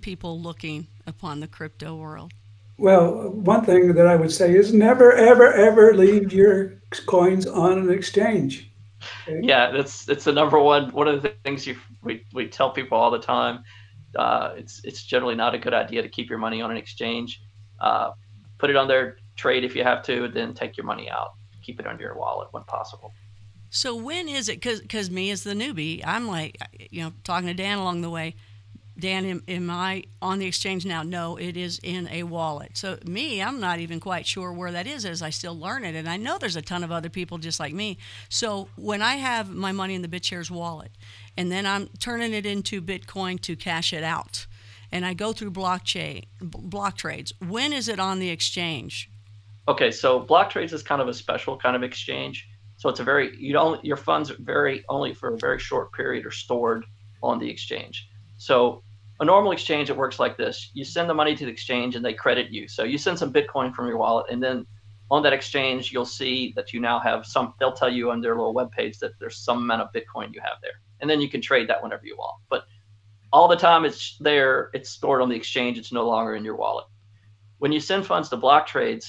people looking upon the crypto world? Well, one thing that I would say is never, ever, ever leave your coins on an exchange. Okay? Yeah, it's the number one of the things we tell people all the time. It's generally not a good idea to keep your money on an exchange. Put it on there, trade if you have to, then take your money out. Keep it under your wallet when possible. So when is it, because me as the newbie, I'm like, talking to Dan along the way, Dan, am I on the exchange now? No, it is in a wallet. So I'm not even quite sure where that is as I still learn it. And I know there's a ton of other people just like me. So when I have my money in the BitShares wallet, and then I'm turning it into Bitcoin to cash it out, and I go through BlockTrades, when is it on the exchange? Okay, so BlockTrades is kind of a special kind of exchange. So it's your funds only for a very short period are stored on the exchange. So a normal exchange, it works like this. You send the money to the exchange and they credit you. So you send some Bitcoin from your wallet, and then on that exchange, you'll see that you now have they'll tell you on their little webpage that there's some amount of Bitcoin you have there. And then you can trade that whenever you want. But all the time it's there, it's stored on the exchange. It's no longer in your wallet. When you send funds to BlockTrades,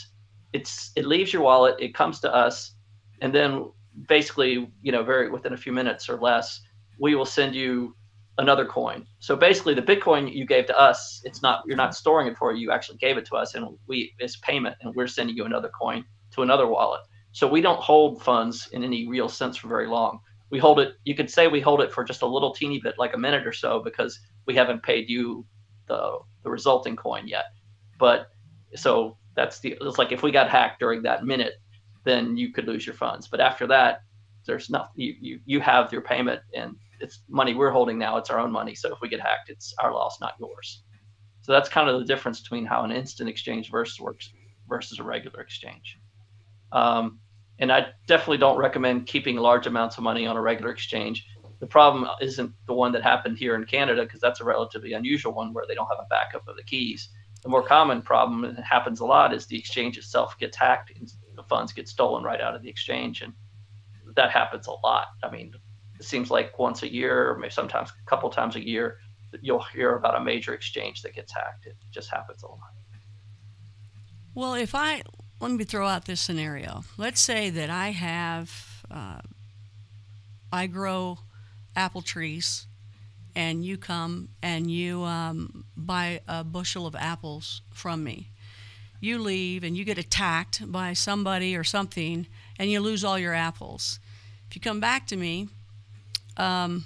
it leaves your wallet, it comes to us, and then basically, within a few minutes or less, we will send you another coin. So basically the Bitcoin you gave to us, you're not storing it for you, you actually gave it to us, and it's payment, and we're sending you another coin to another wallet. So we don't hold funds in any real sense for very long. We hold it, you could say we hold it for just a little teeny bit, like a minute or so, because we haven't paid you the resulting coin yet. But so it's like if we got hacked during that minute, then you could lose your funds. But after that, there's nothing. You have your payment, and it's money we're holding now. It's our own money. So if we get hacked, it's our loss, not yours. So that's kind of the difference between how an instant exchange versus versus a regular exchange. And I definitely don't recommend keeping large amounts of money on a regular exchange. The problem isn't the one that happened here in Canada, because that's a relatively unusual one where they don't have a backup of the keys. The more common problem, and it happens a lot, is the exchange itself gets hacked and the funds get stolen right out of the exchange. And that happens a lot. I mean, it seems like once a year, or maybe sometimes a couple times a year, that you'll hear about a major exchange that gets hacked. It just happens a lot. Well, let me throw out this scenario. Let's say that I grow apple trees, and you come and you buy a bushel of apples from me. You leave and you get attacked by somebody or something, and you lose all your apples. If you come back to me and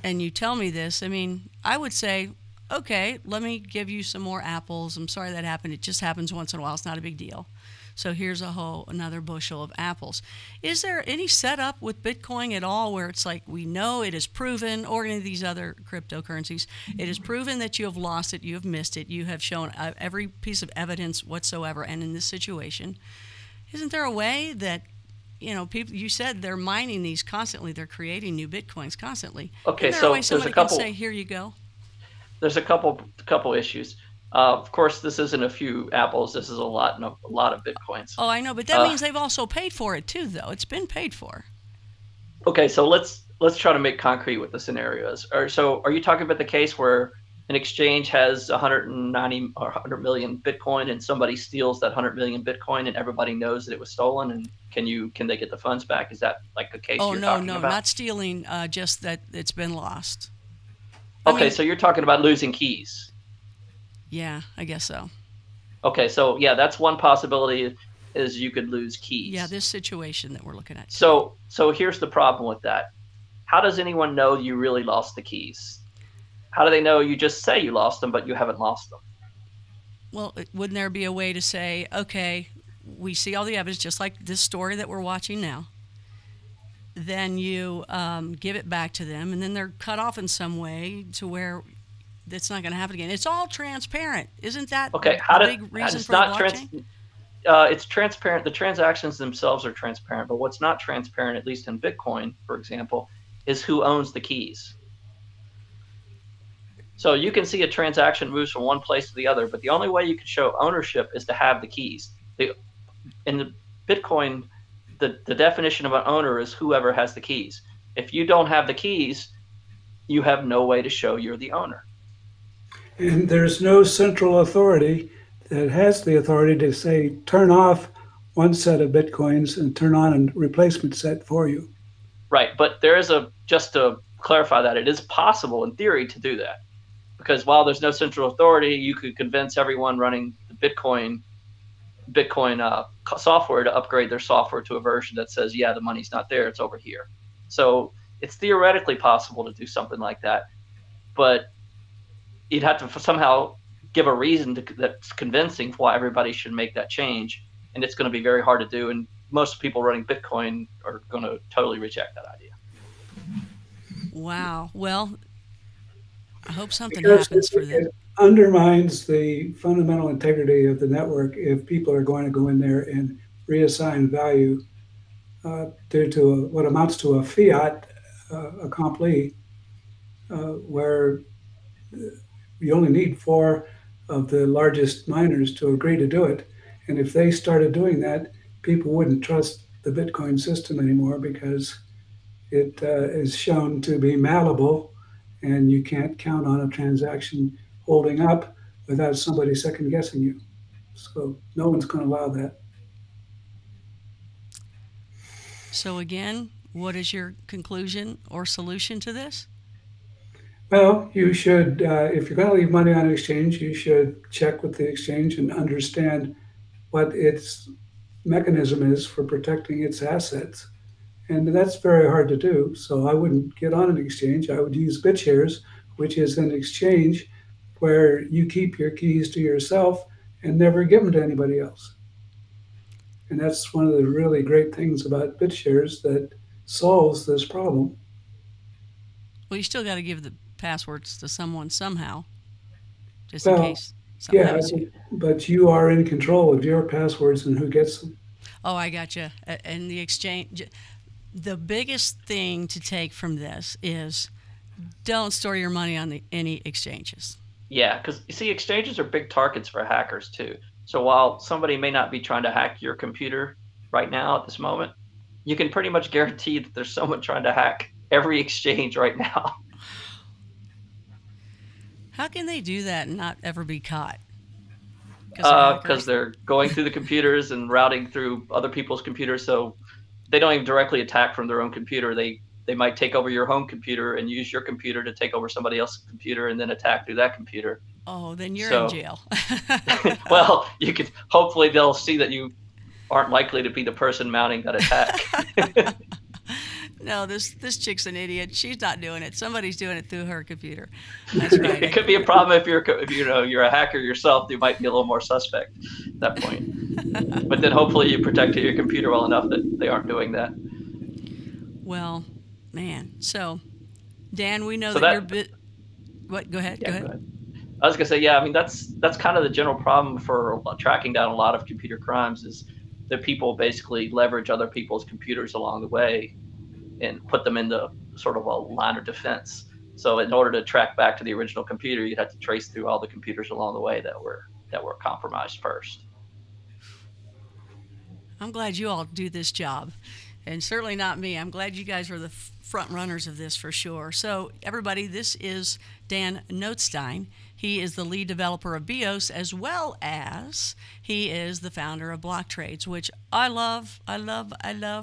you tell me this, I mean, I would say, okay, let me give you some more apples. I'm sorry that happened. It just happens once in a while. It's not a big deal. So here's another bushel of apples. Is there any setup with Bitcoin at all where it's like, we know it is proven, or any of these other cryptocurrencies, it is proven that you have lost it, you have missed it, you have shown every piece of evidence whatsoever, and in this situation, isn't there a way that, you know, people, you said they're mining these constantly, they're creating new Bitcoins constantly. Okay, so there's a couple. Can say, here you go? There's a couple issues. Of course, this isn't a few apples. This is a lot of Bitcoins. Oh, I know, but that means they've also paid for it too, though. It's been paid for. Okay, so let's try to make concrete what the scenario is. So are you talking about the case where an exchange has 190 or 100 million Bitcoin, and somebody steals that 100 million Bitcoin, and everybody knows that it was stolen? And can they get the funds back? Is that like the case you're talking about? Oh no, not stealing. Just that it's been lost. Okay, so you're talking about losing keys. Yeah, I guess so. Okay, so yeah, that's one possibility, is you could lose keys. Yeah, this situation that we're looking at. So here's the problem with that. How does anyone know you really lost the keys? How do they know you just say you lost them, but you haven't lost them? Well, wouldn't there be a way to say, okay, we see all the evidence, just like this story that we're watching now. Then you give it back to them, and then they're cut off in some way to where it's not going to happen again. It's all transparent. Isn't that okay? Big reason for the blockchain? It's transparent. The transactions themselves are transparent, but what's not transparent, at least in Bitcoin, for example, is who owns the keys. So you can see a transaction moves from one place to the other, but the only way you can show ownership is to have the keys. In the Bitcoin, the definition of an owner is whoever has the keys. If you don't have the keys, you have no way to show you're the owner. And there's no central authority that has the authority to say, turn off one set of Bitcoins and turn on a replacement set for you. Right, but there is just to clarify that, it is possible in theory to do that. Because while there's no central authority, you could convince everyone running the Bitcoin software to upgrade their software to a version that says, yeah, the money's not there, it's over here. So it's theoretically possible to do something like that, but you'd have to somehow give a reason that's convincing for why everybody should make that change, and it's going to be very hard to do, and most people running Bitcoin are going to totally reject that idea. Wow. Well, I hope something happens for them. It undermines the fundamental integrity of the network if people are going to go in there and reassign value due to what amounts to a fiat accompli, where you only need 4 of the largest miners to agree to do it. And if they started doing that, people wouldn't trust the Bitcoin system anymore, because it is shown to be malleable, and you can't count on a transaction holding up without somebody second guessing you. So no one's going to allow that. So again, what is your conclusion or solution to this? Well, you should, if you're going to leave money on an exchange, you should check with the exchange and understand what its mechanism is for protecting its assets. And that's very hard to do. So I wouldn't get on an exchange. I would use BitShares, which is an exchange where you keep your keys to yourself and never give them to anybody else. And that's one of the really great things about BitShares that solves this problem. Well, you still got to give the passwords to someone somehow, just in case. Yeah, but you are in control of your passwords and who gets them. Oh, I got you. And the exchange, the biggest thing to take from this is don't store your money on any exchanges. Yeah, because you see, exchanges are big targets for hackers too. So while somebody may not be trying to hack your computer right now at this moment, you can pretty much guarantee that there's someone trying to hack every exchange right now. How can they do that and not ever be caught? Because they're going through the computers and routing through other people's computers, so they don't even directly attack from their own computer. They might take over your home computer and use your computer to take over somebody else's computer and then attack through that computer. Oh, then you're in jail. Well, hopefully they'll see that you aren't likely to be the person mounting that attack. No, this chick's an idiot. She's not doing it. Somebody's doing it through her computer. That's right. It could be a problem if you're a hacker yourself. You might be a little more suspect at that point. But then hopefully you protected your computer well enough that they aren't doing that. Well, man. So, Dan, we know that you're What? Go ahead. Yeah, go ahead. I was gonna say, yeah. I mean, that's kind of the general problem for tracking down a lot of computer crimes is that people basically leverage other people's computers along the way and put them into sort of a line of defense. So in order to track back to the original computer, you'd have to trace through all the computers along the way that were compromised first. I'm glad you all do this job, and certainly not me. I'm glad you guys are the front runners of this for sure. So everybody, this is Dan Notestein. He is the lead developer of BEOS, as well as he is the founder of BlockTrades, which I love.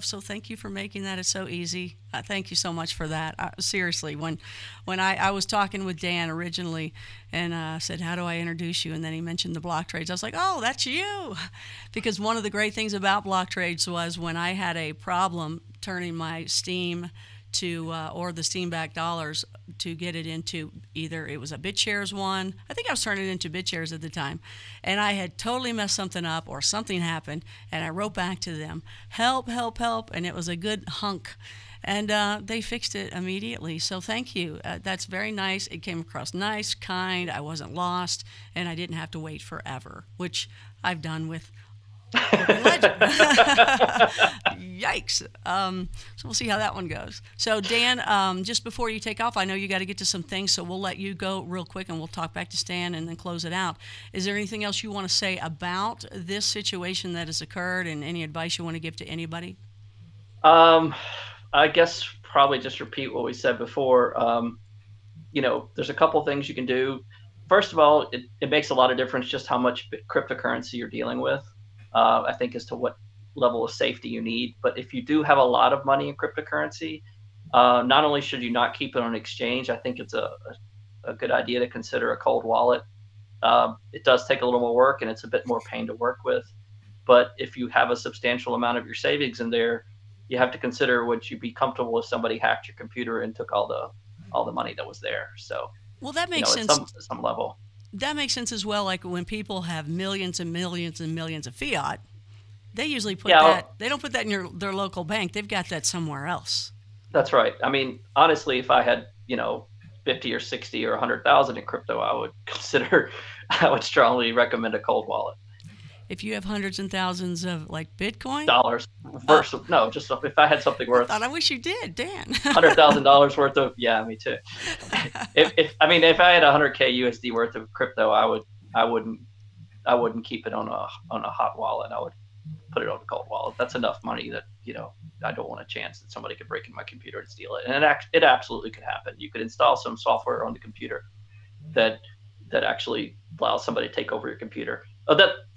So thank you for making that. It's so easy. Thank you so much for that. Seriously, when I was talking with Dan originally and said, how do I introduce you? And then he mentioned the BlockTrades. I was like, oh, that's you. Because one of the great things about BlockTrades was when I had a problem turning my STEEM to or the STEAM-backed dollars to get it into either it was a BitShares one. I think I was turning it into BitShares at the time, and I had totally messed something up or something happened, and I wrote back to them, help, and it was a good hunk, and they fixed it immediately. So thank you. That's very nice. It came across nice, kind. I wasn't lost, and I didn't have to wait forever, which I've done with Yikes. So we'll see how that one goes. So Dan, just before you take off, I know you got to get to some things, so we'll let you go real quick and we'll talk back to Stan and then close it out. Is there anything else you want to say about this situation that has occurred and any advice you want to give to anybody? I guess probably just repeat what we said before. There's a couple things you can do. First of all, it makes a lot of difference just how much cryptocurrency you're dealing with. I think as to what level of safety you need. But if you do have a lot of money in cryptocurrency, not only should you not keep it on an exchange, I think it's a good idea to consider a cold wallet. It does take a little more work and it's a bit more pain to work with. But if you have a substantial amount of your savings in there, you have to consider, would you be comfortable if somebody hacked your computer and took all the money that was there? So, well, that makes sense. At some level. That makes sense as well. Like when people have millions and millions and millions of fiat, they usually put that. They don't put that in their local bank. They've got that somewhere else. That's right. I mean, honestly, if I had 50 or 60 or 100,000 in crypto, I would strongly recommend a cold wallet. If you have hundreds and thousands of like Bitcoin dollars, no, just if I had something worth. I wish you did, Dan. $100,000 worth of, yeah, me too. if I had $100K USD worth of crypto, I wouldn't keep it on a hot wallet. I would put it on a cold wallet. That's enough money that I don't want a chance that somebody could break in my computer and steal it. And it absolutely could happen. You could install some software on the computer that actually allows somebody to take over your computer.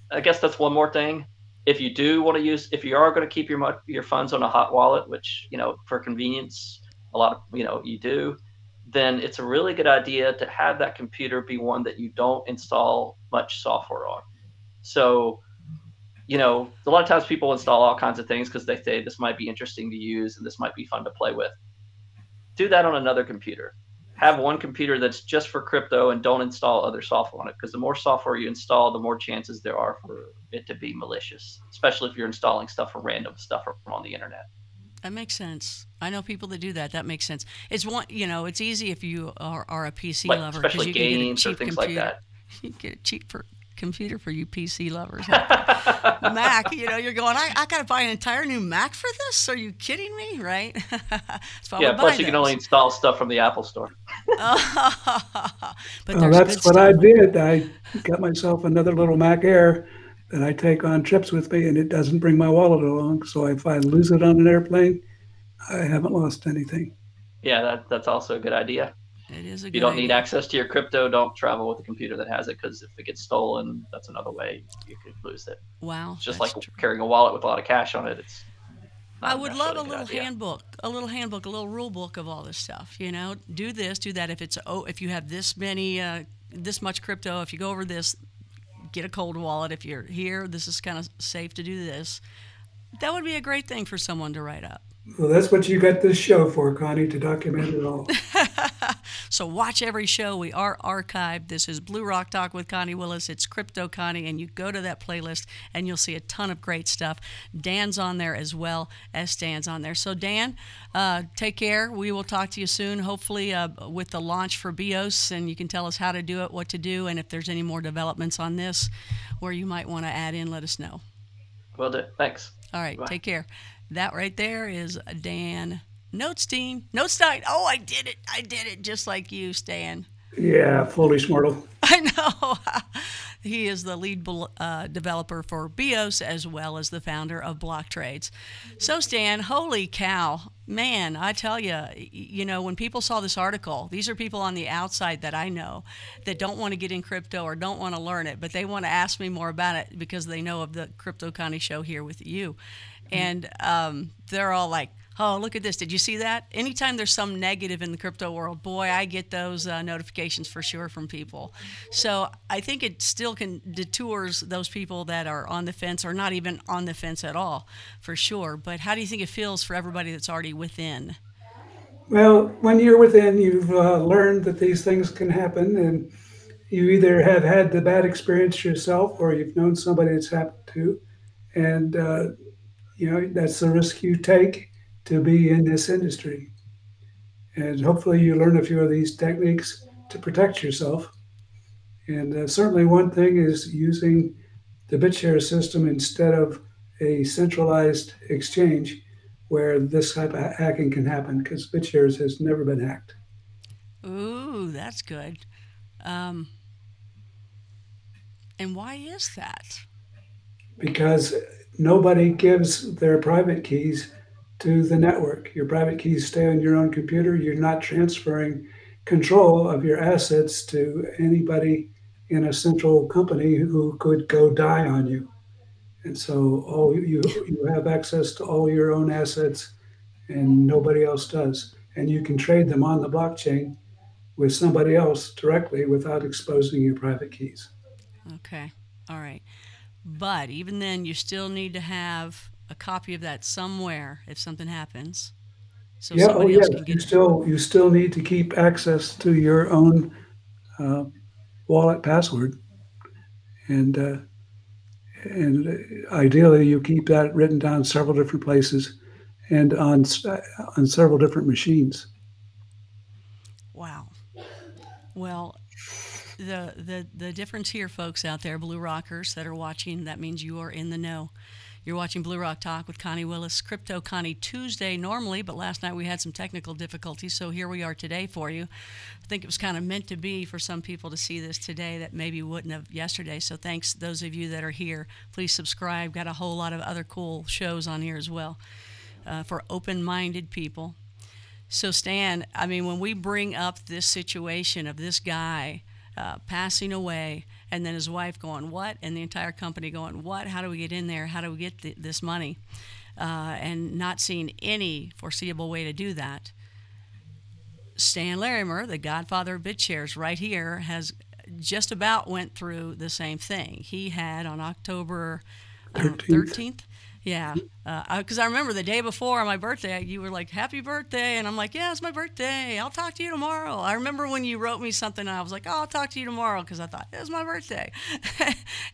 I guess that's one more thing. If you do want to if you are going to keep your funds on a hot wallet, which, for convenience, a lot of, you do, then it's a really good idea to have that computer be one that you don't install much software on. So, a lot of times people install all kinds of things because they say this might be interesting to use and this might be fun to play with. Do that on another computer. Have one computer that's just for crypto and don't install other software on it, because the more software you install, the more chances there are for it to be malicious, especially if you're installing stuff from random stuff from on the internet. That makes sense. I know people that do that. That makes sense. It's it's easy if you are a PC lover, especially games or things computer. like that. You get a cheap computer for you PC lovers. Mac, you're going, I got to buy an entire new Mac for this? Are you kidding me, right? Yeah, plus you can only install stuff from the Apple Store. But that's what I did. I got myself another little Mac Air that I take on trips with me, and it doesn't bring my wallet along. So if I lose it on an airplane, I haven't lost anything. Yeah, that's also a good idea. It is a good idea. If you don't need access to your crypto, don't travel with a computer that has it, because if it gets stolen, that's another way you could lose it. Wow. It's just like carrying a wallet with a lot of cash on it. It's I would love a little handbook, a little rule book of all this stuff. Do this, do that. If you have this much crypto, if you go over this, get a cold wallet. If you're here, this is kind of safe to do this. That would be a great thing for someone to write up. Well, that's what you got this show for, Connie, to document it all. So watch every show. We are archived. This is Blue Rock Talk with Connie Willis. It's Crypto Connie, and you go to that playlist, and you'll see a ton of great stuff. Dan's on there as well as Stan's on there. So, Dan, take care. We will talk to you soon, hopefully with the launch for BEOS, and you can tell us how to do it, what to do, and if there's any more developments on this where you might want to add in, let us know. Will do. Thanks. All right. Bye. Take care. That right there is Dan Notestein. Oh, I did it just like you, Stan. Yeah, foolish mortal. I know. He is the lead developer for BEOS as well as the founder of BlockTrades. So, Stan, holy cow. Man, I tell you, when people saw this article, these are people on the outside that I know that don't want to get in crypto or don't want to learn it, but they want to ask me more about it because they know of the Crypto Connie show here with you. And they're all like, oh, look at this. Did you see that? Anytime there's some negative in the crypto world, boy, I get those notifications for sure from people. So I think it still can detours those people that are on the fence or not even on the fence at all, for sure. But how do you think it feels for everybody that's already within? Well, when you're within, you've learned that these things can happen, and you either have had the bad experience yourself or you've known somebody it's happened to. And, that's the risk you take to be in this industry. And hopefully you learn a few of these techniques to protect yourself. And certainly one thing is using the BitShares system instead of a centralized exchange where this type of hacking can happen, because BitShares has never been hacked. Ooh, that's good. And why is that? Because nobody gives their private keys to the network. Your private keys stay on your own computer. You're not transferring control of your assets to anybody in a central company who could go die on you. And so you have access to all your own assets and nobody else does. And you can trade them on the blockchain with somebody else directly without exposing your private keys. Okay. All right. But even then, you still need to have a copy of that somewhere if something happens. So somebody else can get you still need to keep access to your own wallet password, and ideally you keep that written down several different places and on several different machines. Wow. Well, the difference here, folks out there, Blue Rockers that are watching, that means you are in the know. You're watching Blue Rock Talk with Connie Willis, Crypto Connie Tuesday normally, but last night we had some technical difficulties, so here we are today for you. I think it was kind of meant to be for some people to see this today that maybe wouldn't have yesterday, so thanks those of you that are here. Please subscribe. Got a whole lot of other cool shows on here as well for open-minded people. So Stan, I mean, when we bring up this situation of this guy passing away, and then his wife going, what? And the entire company going, what? How do we get in there? How do we get this money? And not seeing any foreseeable way to do that. Stan Larimer, the godfather of BitShares right here, has just about went through the same thing. He had on October 13th. Yeah, because I remember the day before my birthday, you were like, happy birthday. And I'm like, yeah, it's my birthday. I'll talk to you tomorrow. I remember when you wrote me something, and I was like, oh, I'll talk to you tomorrow because I thought, it's my birthday.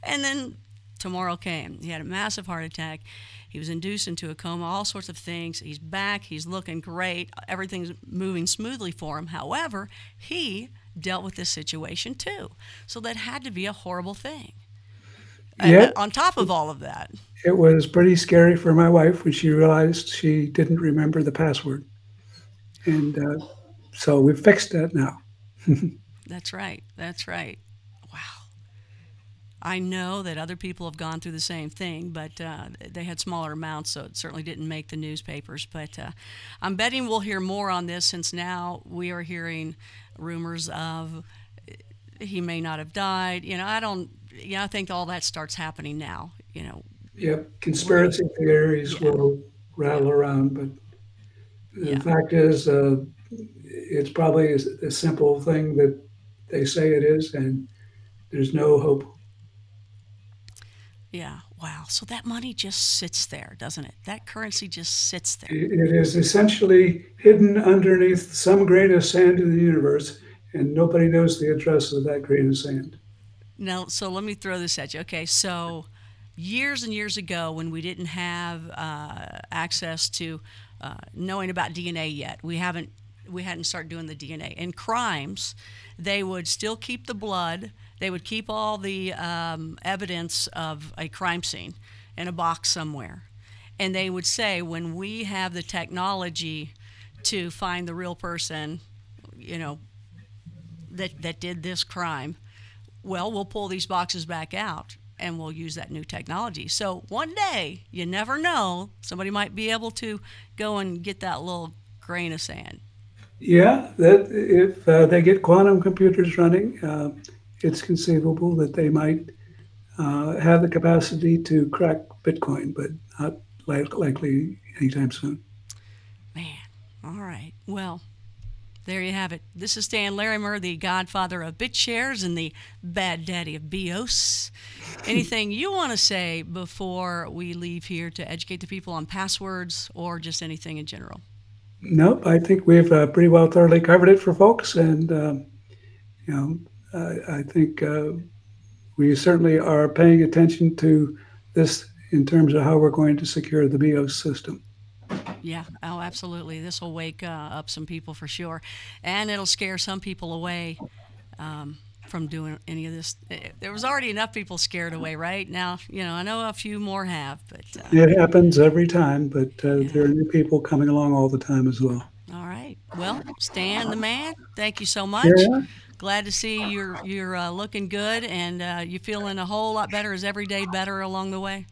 And then tomorrow came. He had a massive heart attack. He was induced into a coma, all sorts of things. He's back. He's looking great. Everything's moving smoothly for him. However, he dealt with this situation too. So that had to be a horrible thing. Yeah. On top of all of that. It was pretty scary for my wife when she realized she didn't remember the password. And so we've fixed that now. That's right. That's right. Wow. I know that other people have gone through the same thing, but they had smaller amounts, so it certainly didn't make the newspapers. But I'm betting we'll hear more on this, since now we are hearing rumors of he may not have died. I think all that starts happening now. Yep, conspiracy theories will rattle around, but the fact is, it's probably a simple thing that they say it is, and there's no hope. Yeah, wow. So that money just sits there, doesn't it? That currency just sits there. It is essentially hidden underneath some grain of sand in the universe, and nobody knows the address of that grain of sand. Now, so let me throw this at you. Okay, so years and years ago, when we didn't have access to knowing about DNA yet, we hadn't started doing the DNA. In crimes, they would still keep the blood. They would keep all the evidence of a crime scene in a box somewhere. And they would say, when we have the technology to find the real person, that did this crime, well, we'll pull these boxes back out and we'll use that new technology. So one day, you never know, somebody might be able to go and get that little grain of sand. Yeah, that if they get quantum computers running, it's conceivable that they might have the capacity to crack Bitcoin, but not likely anytime soon. Man, all right. Well, there you have it. This is Stan Larimer, the godfather of BitShares and the bad daddy of BEOS. Anything you want to say before we leave here to educate the people on passwords, or just anything in general? Nope, I think we've pretty well thoroughly covered it for folks, and I think we certainly are paying attention to this in terms of how we're going to secure the BEOS system. Yeah, oh, absolutely. This will wake up some people for sure, and it'll scare some people away from doing any of this. There was already enough people scared away, right? Now, I know a few more have, but it happens every time, but there are new people coming along all the time as well. All right. Well, Stan the man, thank you so much. Yeah. Glad to see you're looking good, and you feeling a whole lot better. Is every day better along the way?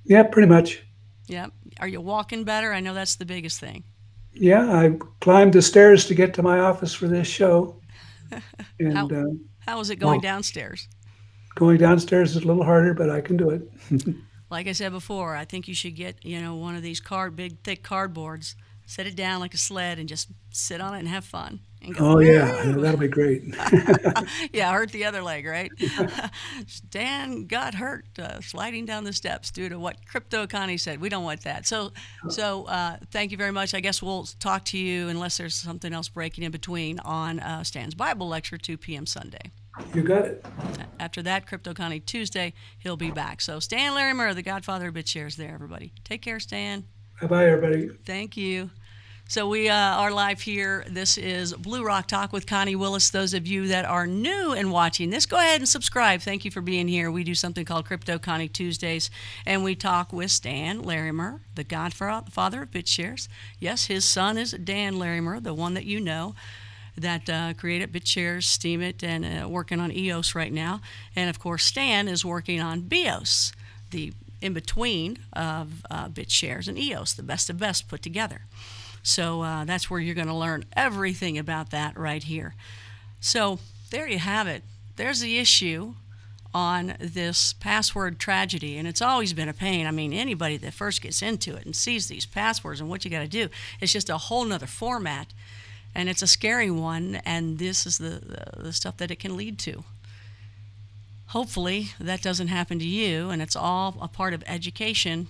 Yeah, pretty much. Yeah. Are you walking better? I know that's the biggest thing. Yeah, I climbed the stairs to get to my office for this show. And how is it going downstairs? Going downstairs is a little harder, but I can do it. Like I said before, I think you should get, one of these big, thick cardboards, set it down like a sled, and just sit on it and have fun. And go, oh, yeah, that'll be great. Yeah, hurt the other leg, right? Stan got hurt sliding down the steps due to what Crypto Connie said. We don't want that. So thank you very much. I guess we'll talk to you, unless there's something else breaking in between, on Stan's Bible lecture, 2 p.m. Sunday. You got it. After that, Crypto Connie Tuesday, he'll be back. So Stan Larimer, the godfather of BitShares there, everybody. Take care, Stan. Bye-bye, everybody. Thank you. So we are live here. This is Blue Rock Talk with Connie Willis. Those of you that are new and watching this, go ahead and subscribe. Thank you for being here. We do something called Crypto Connie Tuesdays, and we talk with Stan Larimer, the godfather of BitShares. Yes, his son is Dan Larimer, the one that you know, that created BitShares, STEEM it, and working on EOS right now. And, of course, Stan is working on BEOS, the in-between of BitShares and EOS, the best of best put together. So that's where you're going to learn everything about that right here. So there you have it. There's the issue on this password tragedy, and it's always been a pain. I mean, anybody that first gets into it and sees these passwords and what you got to do, it's just a whole nother format, and it's a scary one, and this is the stuff that it can lead to. Hopefully that doesn't happen to you, and it's all a part of education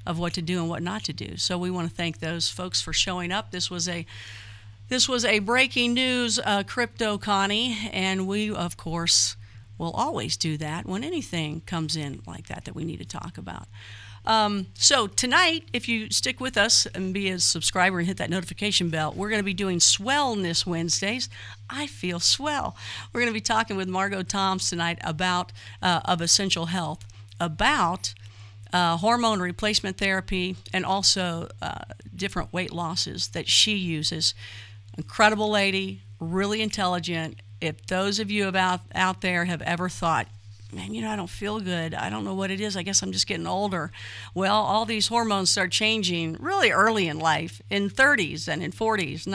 of what to do and what not to do. So we want to thank those folks for showing up. This was a breaking news Crypto Connie, and we of course we'll always do that when anything comes in like that we need to talk about. So tonight, if you stick with us and be a subscriber and hit that notification bell, we're going to be doing Swellness Wednesdays. I feel swell. We're going to be talking with Margot Toms tonight about of Essential Health, about hormone replacement therapy, and also different weight losses that she uses. Incredible lady, really intelligent. If those of you out there have ever thought, man, I don't feel good, I don't know what it is, I guess I'm just getting older. Well, all these hormones start changing really early in life, in 30s and in 40s.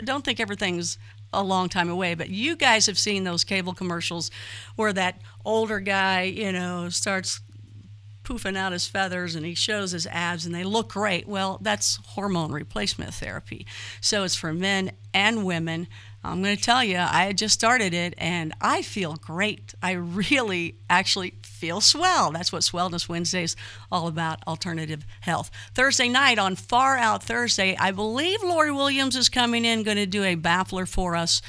Don't think everything's a long time away, but you guys have seen those cable commercials where that older guy, starts poofing out his feathers and he shows his abs and they look great. Well, that's hormone replacement therapy. So it's for men and women. I'm going to tell you, I had just started it and I feel great. I really actually feel swell. That's what Swellness Wednesday is all about, alternative health. Thursday night, on Far Out Thursday, I believe Lori Williams is coming in, going to do a baffler for us.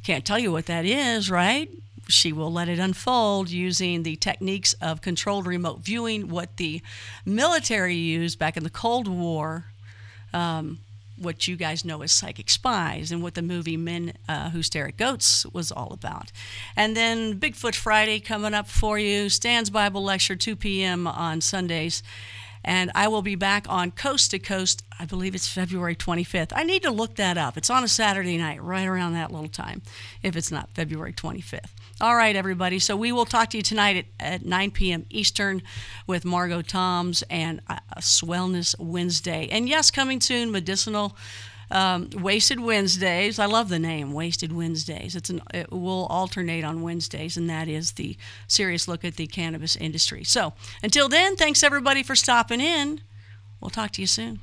Can't tell you what that is, right? She will let it unfold using the techniques of controlled remote viewing, what the military used back in the Cold War, what you guys know as psychic spies, and what the movie Men Who Stare at Goats was all about. And then Bigfoot Friday coming up for you, Stan's Bible Lecture, 2 p.m. on Sundays. And I will be back on Coast to Coast, I believe it's February 25th. I need to look that up. It's on a Saturday night, right around that little time, if it's not February 25th. All right, everybody. So we will talk to you tonight at 9 p.m. Eastern with Margot Toms and Swellness Wednesday. And yes, coming soon, medicinal Wasted Wednesdays. I love the name, Wasted Wednesdays. It will alternate on Wednesdays, and that is the serious look at the cannabis industry. So until then, thanks everybody for stopping in. We'll talk to you soon.